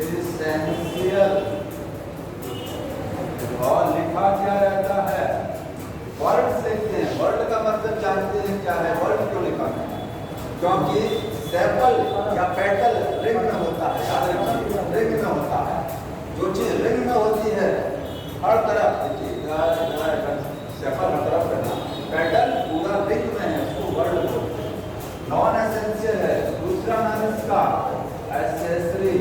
एसेंशियल। और लिखा क्या रहता है? वर्ड लिखते हैं। वर्ड का मतलब जानते हैं क्या है? वर्ड क्यों लिखा है? क्योंकि सेपल या पेटल रिंग में होता है। याद रखिए, रिंग में होता है। जो चीज रिंग में होती है हर तरफ, देखिए सेपल हर तरफ रहना, पेटल पूरा रिंग में है, उसको वर्ड बोलते हैं। नॉन एसेंशियल है। दूसरा नाम इसका एसेसरी।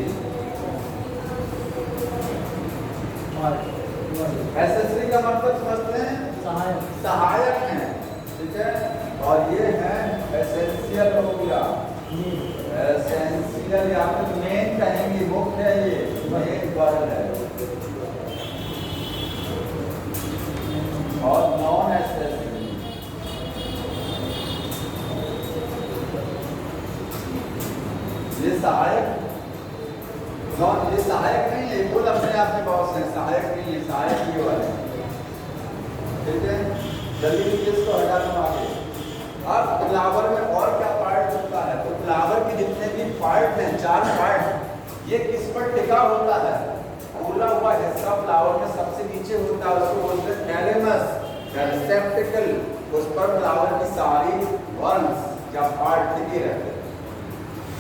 एसेसरी का मतलब समझते हैं? सहायक। सहायक है। ठीक है, और ये है एसेंशियल हो गया। एसेंशियल या फिर मेन कहेंगे, मुख्य है, ये मेन वर्ड है। और नॉन एसेसरी ये सहायक। नॉन, ये सहायक नहीं है, खुद अपने आप में बहुत से सहायक नहीं है, सहायक ये वाले। ठीक है, जल्दी से इसको हटा दो आगे। अब फ्लावर में और क्या पार्ट होता है? तो फ्लावर के जितने भी पार्ट हैं, 4 पार्ट, ये किस पर टिका होता है? फूला हुआ हिस्सा फ्लावर में सबसे नीचे होता है, उसको बोलते हैं थैलेमस या रिसेप्टिकल। उस पर फ्लावर की सारी वर्म्स या पार्ट टिके रहते हैं।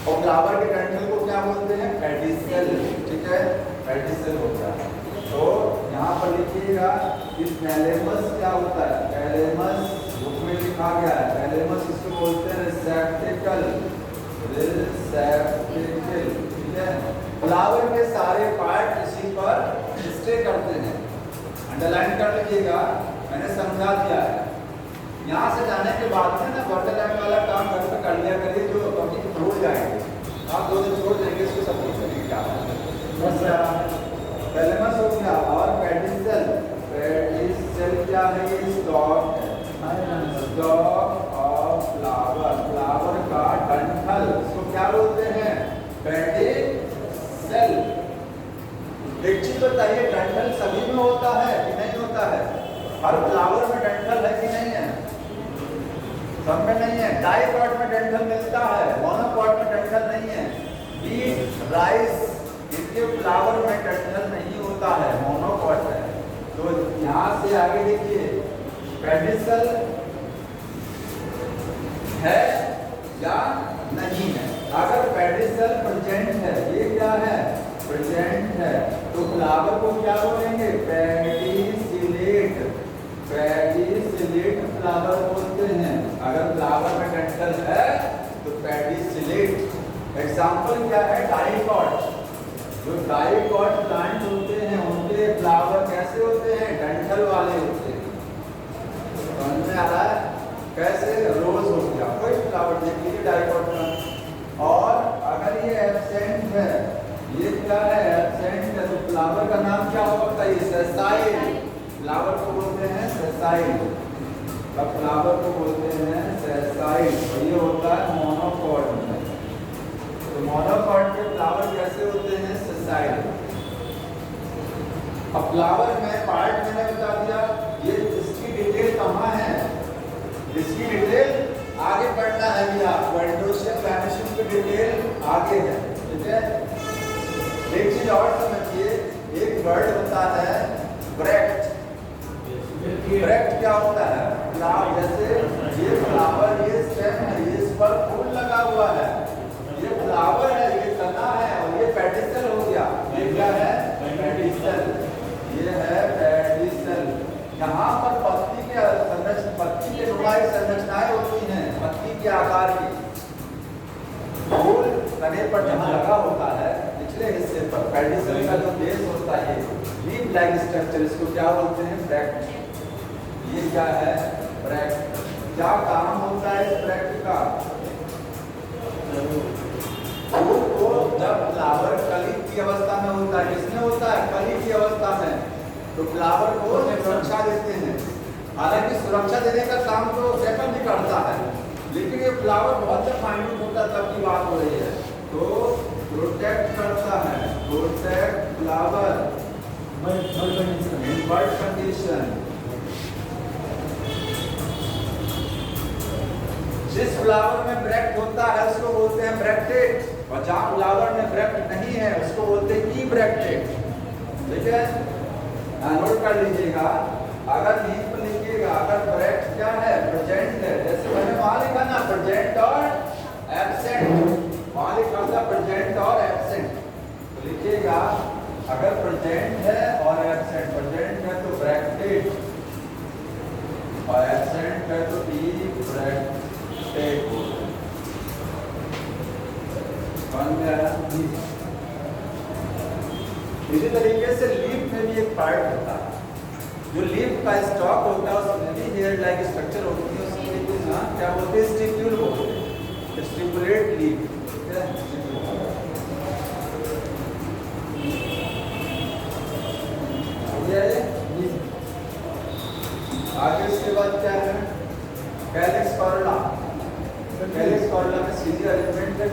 और फ्लावर के डंठल को क्या बोलते हैं? पेडिसल। ठीक है, पेडिसल होता है। तो यहाँ पर लिखिएगा कि थैलेमस क्या होता है? थैलेमस बुक में लिखा गया है। थैलेमस इसको बोलते हैं रिसेप्टिकल। रिसेप्टिकल। ठीक है, फ्लावर के सारे पार्ट इसी पर स्टे करते हैं। अंडरलाइन कर लीजिएगा, मैंने समझा दिया है। यहाँ से जाने के बाद में ना अंडरलाइन वाला काम घर पे कर लिया करिए, जो टॉपिक भूल जाएंगे आप। 2 दिन छोड़ देंगे, इसको सब कुछ करेंगे क्या बस। थैलेमस हो गया। और पेडिसल। पेडिसल क्या है? ये स्टॉक है, स्टॉक ऑफ फ्लावर। फ्लावर का डंठल, इसको क्या बोलते हैं? पेडिसल। एक चीज बताइए, डंठल सभी में होता है कि नहीं होता है? हर फ्लावर में डंठल है कि नहीं है? सब में नहीं है। डाइकॉट में डंठल मिलता है, मोनोकॉट में डंठल नहीं है। बीट, राइस, इनके फ्लावर में डंठल नहीं होता है, मोनोकॉट है। तो यहाँ से आगे देखिए, पेडिसल है या नहीं है। अगर पेडिसल प्रेजेंट है, ये क्या है? प्रेजेंट है, तो फ्लावर को क्या बोलेंगे? पेडिसिलेट। पेडिसिलेट फ्लावर बोलते हैं। अगर फ्लावर में डंठल है तो पेडिसिलेट। एग्जाम्पल क्या है? डाइकॉट। जो डाइकॉट प्लांट होते हैं उनके फ्लावर कैसे होते हैं? डंठल वाले होते हैं। समझ में आ रहा है? कैसे? रोज हो गया, कोई फ्लावर देख लीजिए डाइकॉट का। और अगर ये एब्सेंट है, ये क्या है? एब्सेंट है, तो फ्लावर का नाम क्या होगा? ये सेसाइल। फ्लावर को बोलते हैं सेसाइल। अब फ्लावर को बोलते हैं सेसाइल। और ये होता है मोनोकॉट में। तो मोनोकॉट के फ्लावर कैसे होते हैं? सेसाइल। अब फ्लावर में पार्ट मैंने बता दिया, ये इसकी डिटेल कहाँ है? इसकी डिटेल आगे पढ़ना है भैया। वेंट्रोसियम वैनिशिंग की डिटेल आगे है, ठीक है? एक चीज और समझिए, एक वर्ड होता है ब्रैक्ट। ब्रैक्ट क्या होता है? फ्लावर, जैसे ये फ्लावर, ये स्टेम है, ये इस पर फूल लगा हुआ है, ये फ्लावर है, ये तना है, और ये पेडिसल हो गया। ये क्या है? पेडिसल। ये है पेडिसल। यहाँ पर पत्ती के नुमाई संरचनाएं होती हैं, पत्ती के आकार की। फूल तने पर जहाँ लगा होता है, निचले हिस्से पर पेडिसल का जो बेस होता है, लीफ लाइक स्ट्रक्चर, इसको क्या बोलते हैं? ब्रैक्ट। ये क्या है? ब्रैक्ट। क्या काम होता है इस ब्रैक्ट का? फूल को जब फ्लावर कली की अवस्था में होता है, किसमें होता है? कली की अवस्था में, तो फ्लावर को सुरक्षा देते हैं। हालांकि सुरक्षा देने का काम तो सेपल भी करता है, लेकिन ये फ्लावर बहुत से माइन्यूट होता है, तब की बात हो रही है। तो प्रोटेक्ट करता है, protect flower in bird condition. जिस फ्लावर में ब्रैक्ट होता है उसको बोलते हैं ब्रैक्टेड, और जहाँ फ्लावर में ब्रैक्ट नहीं है उसको बोलते हैं की ब्रैक्टेड। ठीक है, नोट कर लीजिएगा। अगर नींद पर लिखिएगा, अगर ब्रैक्ट क्या है? प्रेजेंट है। जैसे मैंने वहां लिखा ना, प्रेजेंट और एब्सेंट, वहां लिखा था प्रेजेंट और एब्सेंट। तो लिखिएगा, अगर प्रेजेंट है और एब्सेंट, प्रेजेंट है तो ब्रैक्टेड और एब्सेंट है तो बी ब्रैक्टेड। समझ में आया? इसी तरीके से लीफ में भी एक पार्ट होता है, जो लीफ का स्टॉक होता है उसमें भी हेयर लाइक स्ट्रक्चर होती है। उसमें क्या बोलते हैं? स्टिप्यूल बोलते हैं, स्टिपुलेट लीफ। आगे इसके बाद क्या है? कैलिक्स कॉर्ला। कैलिक्स कॉर्ला में सीधी अरेंजमेंट है।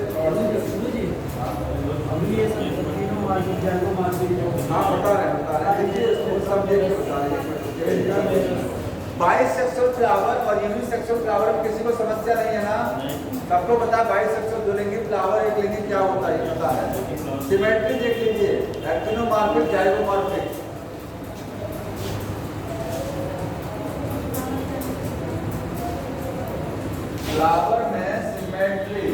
हाँ, बता रहे हैं, सब देख के बता रहे हैं। बाइसेक्सुअल फ्लावर और यूनिसेक्सुअल फ्लावर में किसी को समस्या नहीं है ना? सबको पता है बाइसेक्सुअल दो लिंगी फ्लावर, एक लिंगी क्या होता है पता है। सिमेट्री देख लीजिए, एक्टिनोमॉर्फिक, जाइगोमॉर्फिक। फ्लावर में सिमेट्री,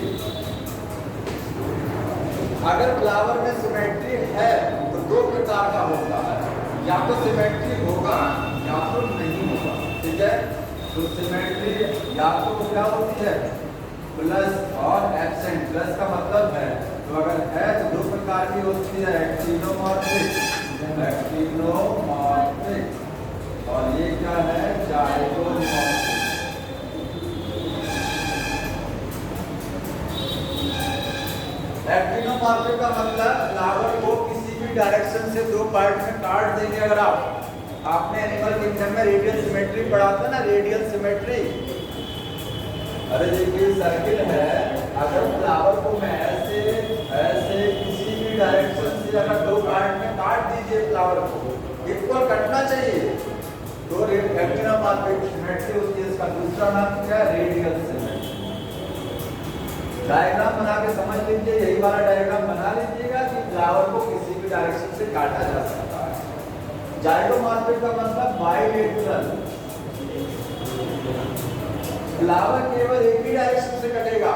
अगर फ्लावर में सिमेट्री है तो दो प्रकार का होता है, या तो सिमेट्री होगा या तो नहीं होगा। ठीक है, तो सिमेट्री या तो क्या होती है? प्लस और एब्सेंट। प्लस का मतलब है, तो अगर है तो दो प्रकार की होती है, एक्टिनोमॉर्फिक, और ये क्या है? जाइगोमॉर्फिक। एक्टिनोमॉर्फिक का मतलब फ्लावर को किसी भी डायरेक्शन से दो पार्ट में काट देंगे। अगर आपने एनिमल किंगडम में रेडियल सिमेट्री पढ़ा था ना, रेडियल सिमेट्री। अरे देखिए, सर्किल है, अगर फ्लावर को मैं ऐसे ऐसे किसी भी डायरेक्शन से अगर दो पार्ट में काट काट दीजिए फ्लावर को, इक्वल कटना चाहिए। तो एक्टिनम मार्केट सिमेट्री होती है, इसका दूसरा नाम क्या है? Radial symmetry. डायग्राम बना के समझ लीजिए, यही वाला डायग्राम बना लीजिएगा कि फ्लावर को किसी भी डायरेक्शन से काटा जा सकता है। जाइगोमॉर्फिक का मतलब बाइलेटरल, फ्लावर केवल एक ही डायरेक्शन से कटेगा,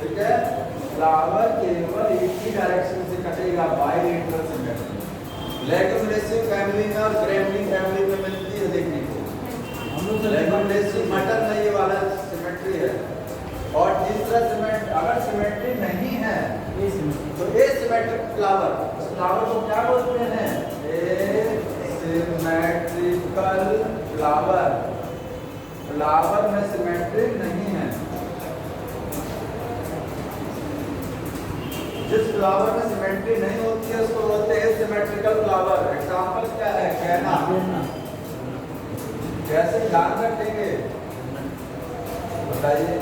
ठीक है, फ्लावर केवल एक ही डायरेक्शन से कटेगा, बाइलेटरल सिमेट्री। लेगुमिनेसिव फैमिली में और ग्रैमिनी फैमिली में मिलती है देखने को। लेगुमिनेसिव मटर में ये वाला सिमेट्री है। और तीसरा सिमेट, अगर सिमेट्री नहीं है तो एसिमेट्रिक फ्लावर, उस फ्लावर को क्या बोलते हैं? Asymmetrical flower. फ्लावर में सिमेट्री नहीं है। जिस फ्लावर में सिमेट्री नहीं होती है उसको बोलते हैं एसिमेट्रिकल फ्लावर। एग्जांपल क्या है? कैना। कैसे ध्यान रखेंगे बताइए?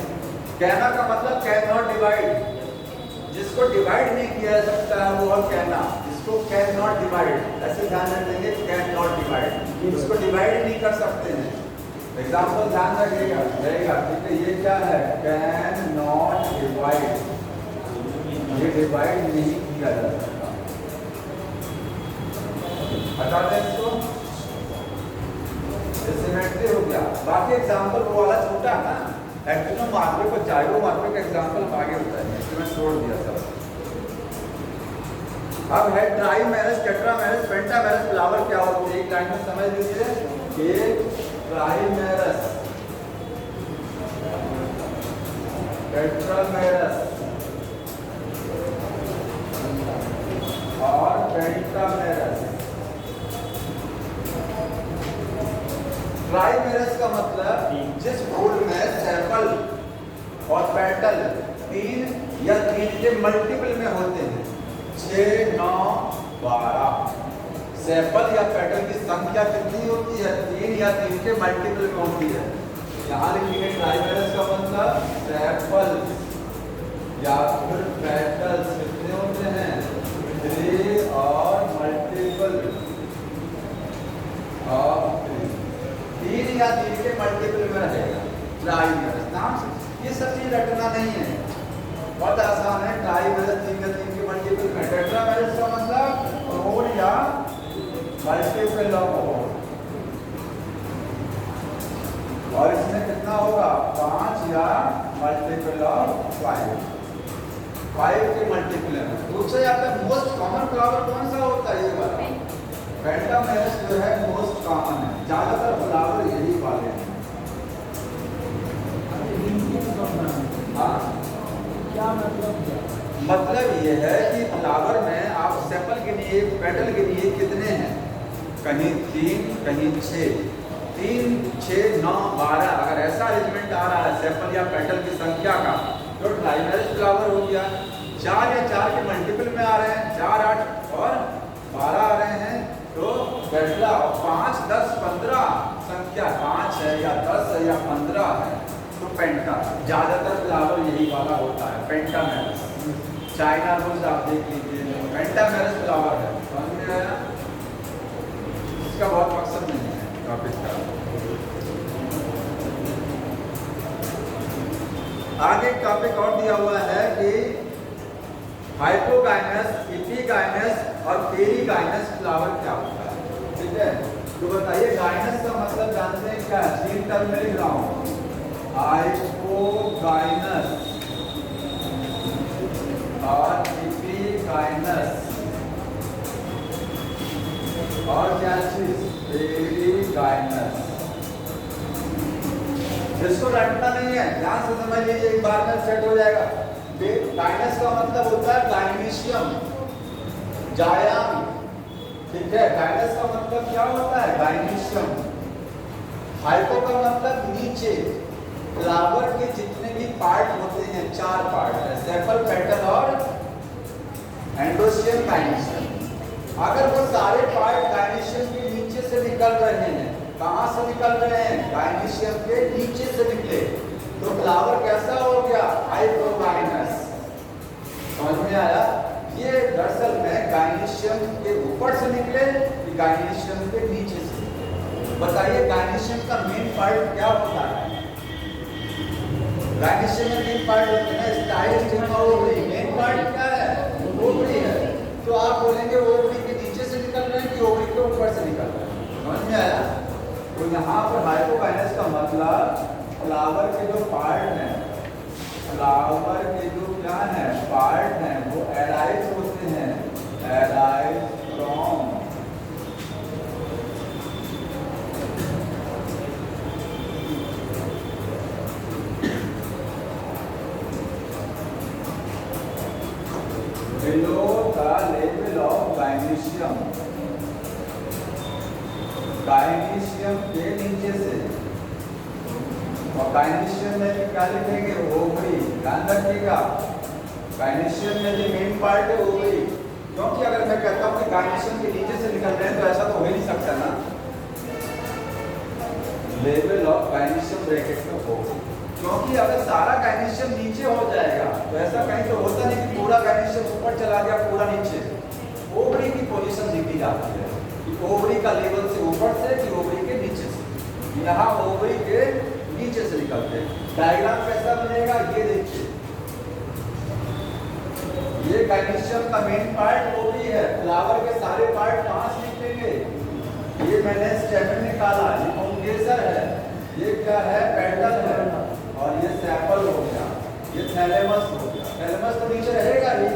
कहना का मतलब कैन नॉट डिवाइड, जिसको डिवाइड नहीं किया जा सकता है वो और कहना, जिसको कैन नॉट डिवाइड, ऐसे ध्यान रखेंगे, कैन नॉट डिवाइड, जिसको डिवाइड नहीं कर सकते हैं। एग्जांपल ध्यान रखिएगा रहेगा, ठीक है। ये क्या है? कैन नॉट डिवाइड, ये डिवाइड नहीं किया जा सकता, हटा दें इसको, सिमेट्री हो गया। बाकी एग्जांपल वो वाला छोटा है ना, एक्टिनम मार्फिक और जाइगोमॉर्फिक का एग्जांपल आगे होता है, इसमें छोड़ दिया सब। अब है ट्राइमेरस, टेट्रामेरस, पेंटामेरस फ्लावर क्या होते हैं? एक लाइन में समझ लीजिए। एक ट्राइमेरस, टेट्रामेरस और पेंटामेरस। ट्राइमेरस का मतलब जिस फूल में सेपल और पेटल 3 या 3 के मल्टीपल में होते हैं, 6, 9, 12। सेपल या पेटल की संख्या कितनी होती है? 3 या 3 के मल्टीपल में होती है। यहाँ लिखिए ट्राइमेरस का मतलब सेपल या फिर पेटल्स कितने होते हैं? 3 और मल्टीपल ऑफ 3 या 3 के मल्टीपल में रहेगा ट्राइमेरस नाम से। ये सब चीज रटना नहीं है, बहुत आसान है। ट्राइमेरस 3 या 3 के मल्टीपल में। टेट्रामेरस का मतलब ओड या मल्टीपल ऑफ ओड, और इसमें कितना होगा? 5 या मल्टीपल ऑफ 5 के मल्टीपल में। पूछा जाता है मोस्ट कॉमन फ्लावर कौन सा होता है? ये वाला पेंटामेरस जो है मोस्ट कॉमन है, ज्यादातर फ्लावर यही वाले हैं। हाँ,
क्या मतलब?
मतलब ये है कि फ्लावर में आप सेपल गिनिए, पेटल गिनिए, कितने हैं? कहीं 3, कहीं 6, 3, 6, 9, 12। अगर ऐसा अरेंजमेंट आ रहा है सेपल या पेटल की संख्या का तो ट्राइमेरस फ्लावर हो गया। 4 या 4 के मल्टीपल में आ रहे हैं, 4, 8 और 12 आ रहे हैं तो टेट्रा। 5, 10, 15 संख्या 5 है या 10 है या 15 है तो पेंटा। ज्यादातर फ्लावर यही वाला होता है, पेंटामेरस। चाइना रोज आप देख लीजिए, पेंटामेरस फ्लावर है, समझ में आया? इसका बहुत मकसद नहीं है टॉपिक का। आगे टॉपिक और दिया हुआ है कि हाइपोगाइनस, एपिगाइनस और पेरीगाइनस फ्लावर क्या होता है, ठीक है। तो बताइए, गाइनस का मतलब जानते हैं क्या? 3 टर्म में लिख रहा हूं, हाइपोगाइनस और एपिगाइनस, और क्या चीज? पेरीगाइनस। जिसको रटना नहीं है ध्यान से समझ लीजिए, एक बार में सेट हो जाएगा। गाइनस का मतलब होता है गाइनीशियम, जायाम, ठीक है। गाइनस का मतलब क्या होता है? गाइनीशियम। हाइपो का मतलब नीचे। फ्लावर के जितने भी पार्ट होते हैं, 4 पार्ट है, सेपल, पेटल और एंडोसियम, गाइनीशियम। अगर वो सारे पार्ट गाइनीशियम के नीचे से निकल रहे हैं, कहां से निकल रहे हैं? गाइनीशियम के नीचे से निकले तो फ्लावर कैसा हो गया? हाइपोगाइनस। समझ में आया? ये दरअसल में गायनीशियम के ऊपर से निकले कि गायनीशियम के नीचे से? बताइए गायनीशियम का मेन पार्ट क्या होता है? गायनीशियम में मेन पार्ट होता है style stigma ovary. Main part क्या है? ओवरी है। तो आप बोलेंगे ओवरी के नीचे से निकल रहे हैं कि ओवरी के ऊपर से निकल रहे हैं? समझ में आया? तो यहाँ पर हाइपोकाइनेस का मतलब फ्लावर के जो पार्ट हैं, फ्लावर के जो क्या है पार्ट हैं, वो एराइज होते हैं, arise from below the level of gynoecium, gynoecium के नीचे से। और गायनीशियम में भी क्या लिखेंगे? ओवरी। ध्यान रखिएगा गायनीशियम में भी मेन पार्ट है ओवरी। क्योंकि अगर मैं कहता हूँ कि गायनीशियम के नीचे से निकल रहे हैं तो ऐसा तो हो ही नहीं सकता ना। लेवल ऑफ गायनीशियम ब्रैकेट में ओवरी, क्योंकि अगर सारा गायनीशियम नीचे हो जाएगा तो ऐसा कहीं तो होता नहीं कि पूरा गायनीशियम ऊपर चला गया पूरा नीचे। ओवरी की पोजीशन देखी जाती है कि ओवरी का लेवल से ऊपर से कि ओवरी के नीचे से। यहाँ ओवरी के नीचे से निकलते हैं। डायग्राम कैसा बनेगा ये देखिए। ये गायनीशियम का मेन पार्ट ओवरी है। फ्लावर के सारे पार्ट कहाँ से निकलेंगे? ये मैंने स्टेमन निकाला, ये फाउंडेशन है, ये क्या है? पेटल है, और ये सेपल हो गया, ये थैलेमस हो गया। थैलेमस तो नीचे रहेगा ही,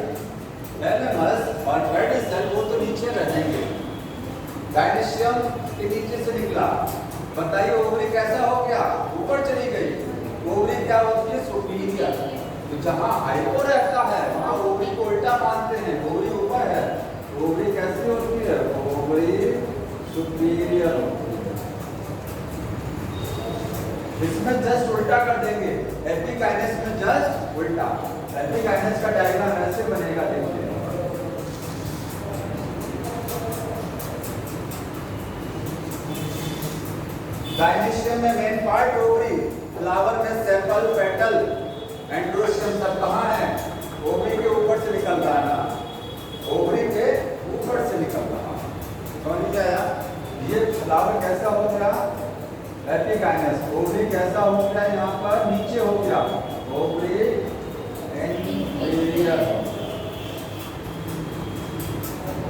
थैलेमस और पेडिसल वो तो नीचे रहेंगे। गायनीशियम के नीचे से निकला। बताइए ओवरी कैसा हो गया? ऊपर चली गई। ओवरी क्या होती है? सुपीरियर। तो जहाँ हाइपो रहता है वहाँ ओवरी को उल्टा मानते हैं, ओवरी ऊपर है। ओवरी कैसी होती है? ओवरी सुपीरियर होती है। इसमें जस्ट उल्टा कर देंगे, एपिकाइनेस में जस्ट उल्टा। एपिकाइनेस का डायग्राम ऐसे बनेगा, देखिए। गायनीशियम में मेन पार्ट ओवरी, फ्लावर में सेपल, पेटल, एंड्रोशियम सब कहाँ है? ओवरी के ऊपर से निकल रहा है ना, ओवरी के ऊपर से निकल रहा। समझ में आया? ये फ्लावर कैसा हो गया? एपिकाइनेस। ओवरी कैसा हो गया? यहाँ पर नीचे हो गया, ओवरी एंटीरियर।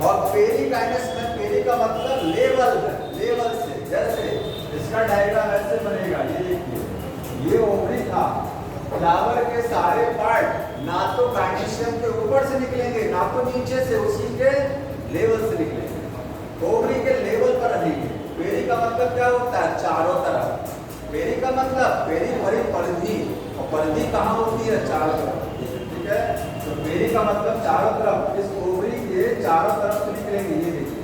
और पेरिकाइनेस में, पेरी का मतलब लेवल है, लेवल से। जैसे इसका डायग्राम ऐसे बनेगा, ये देखिए। ये ओवरी था, फ्लावर के सारे पार्ट ना तो गायनीशियम के ऊपर से निकलेंगे ना तो नीचे से, उसी के लेवल से निकलेंगे, ओवरी के लेवल पर रहेंगे। पेरी का मतलब क्या होता है? चारों तरफ। पेरी का मतलब पेरी भरी परिधि, और परिधि कहाँ होती है? चारों तरफ। ठीक है, तो पेरी का मतलब चारों तरफ। इस ओवरी के चारों तरफ से निकलेंगे, ये देखिए।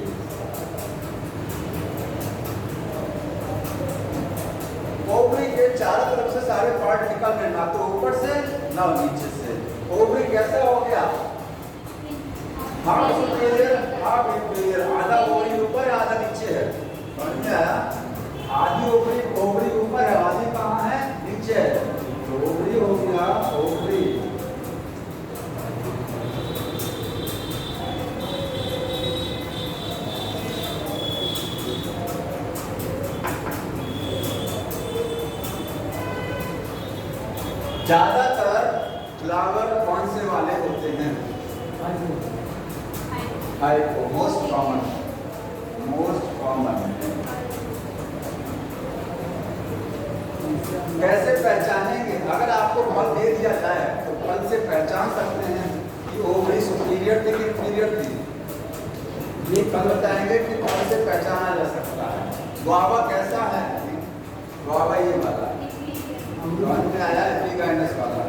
ओवरी के चारों तरफ से सारे पार्ट निकल रहे, ना तो ऊपर से ना नीचे से। ओवरी कैसा हो गया? Half superior, half inferior. आधा ओवरी ऊपर है, आधा नीचे है। समझ में आया? आधी ओवरी, ओवरी ऊपर है, आधी कहाँ है? नीचे है। तो ओवरी हो गया, ओवरी। ज्यादातर फ्लावर कौन से वाले होते हैं? Hypo, most common, most common. कैसे पहचानेंगे? अगर आपको फल दे दिया जाए तो फल से पहचान सकते हैं कि ओवरी सुपीरियर थी कि इंफीरियर थी। ये फल बताएंगे कि फल से पहचाना जा सकता है। गुआवा कैसा है? गुआवा ये वाला समझ में आया? एपिकाइनेस वाला।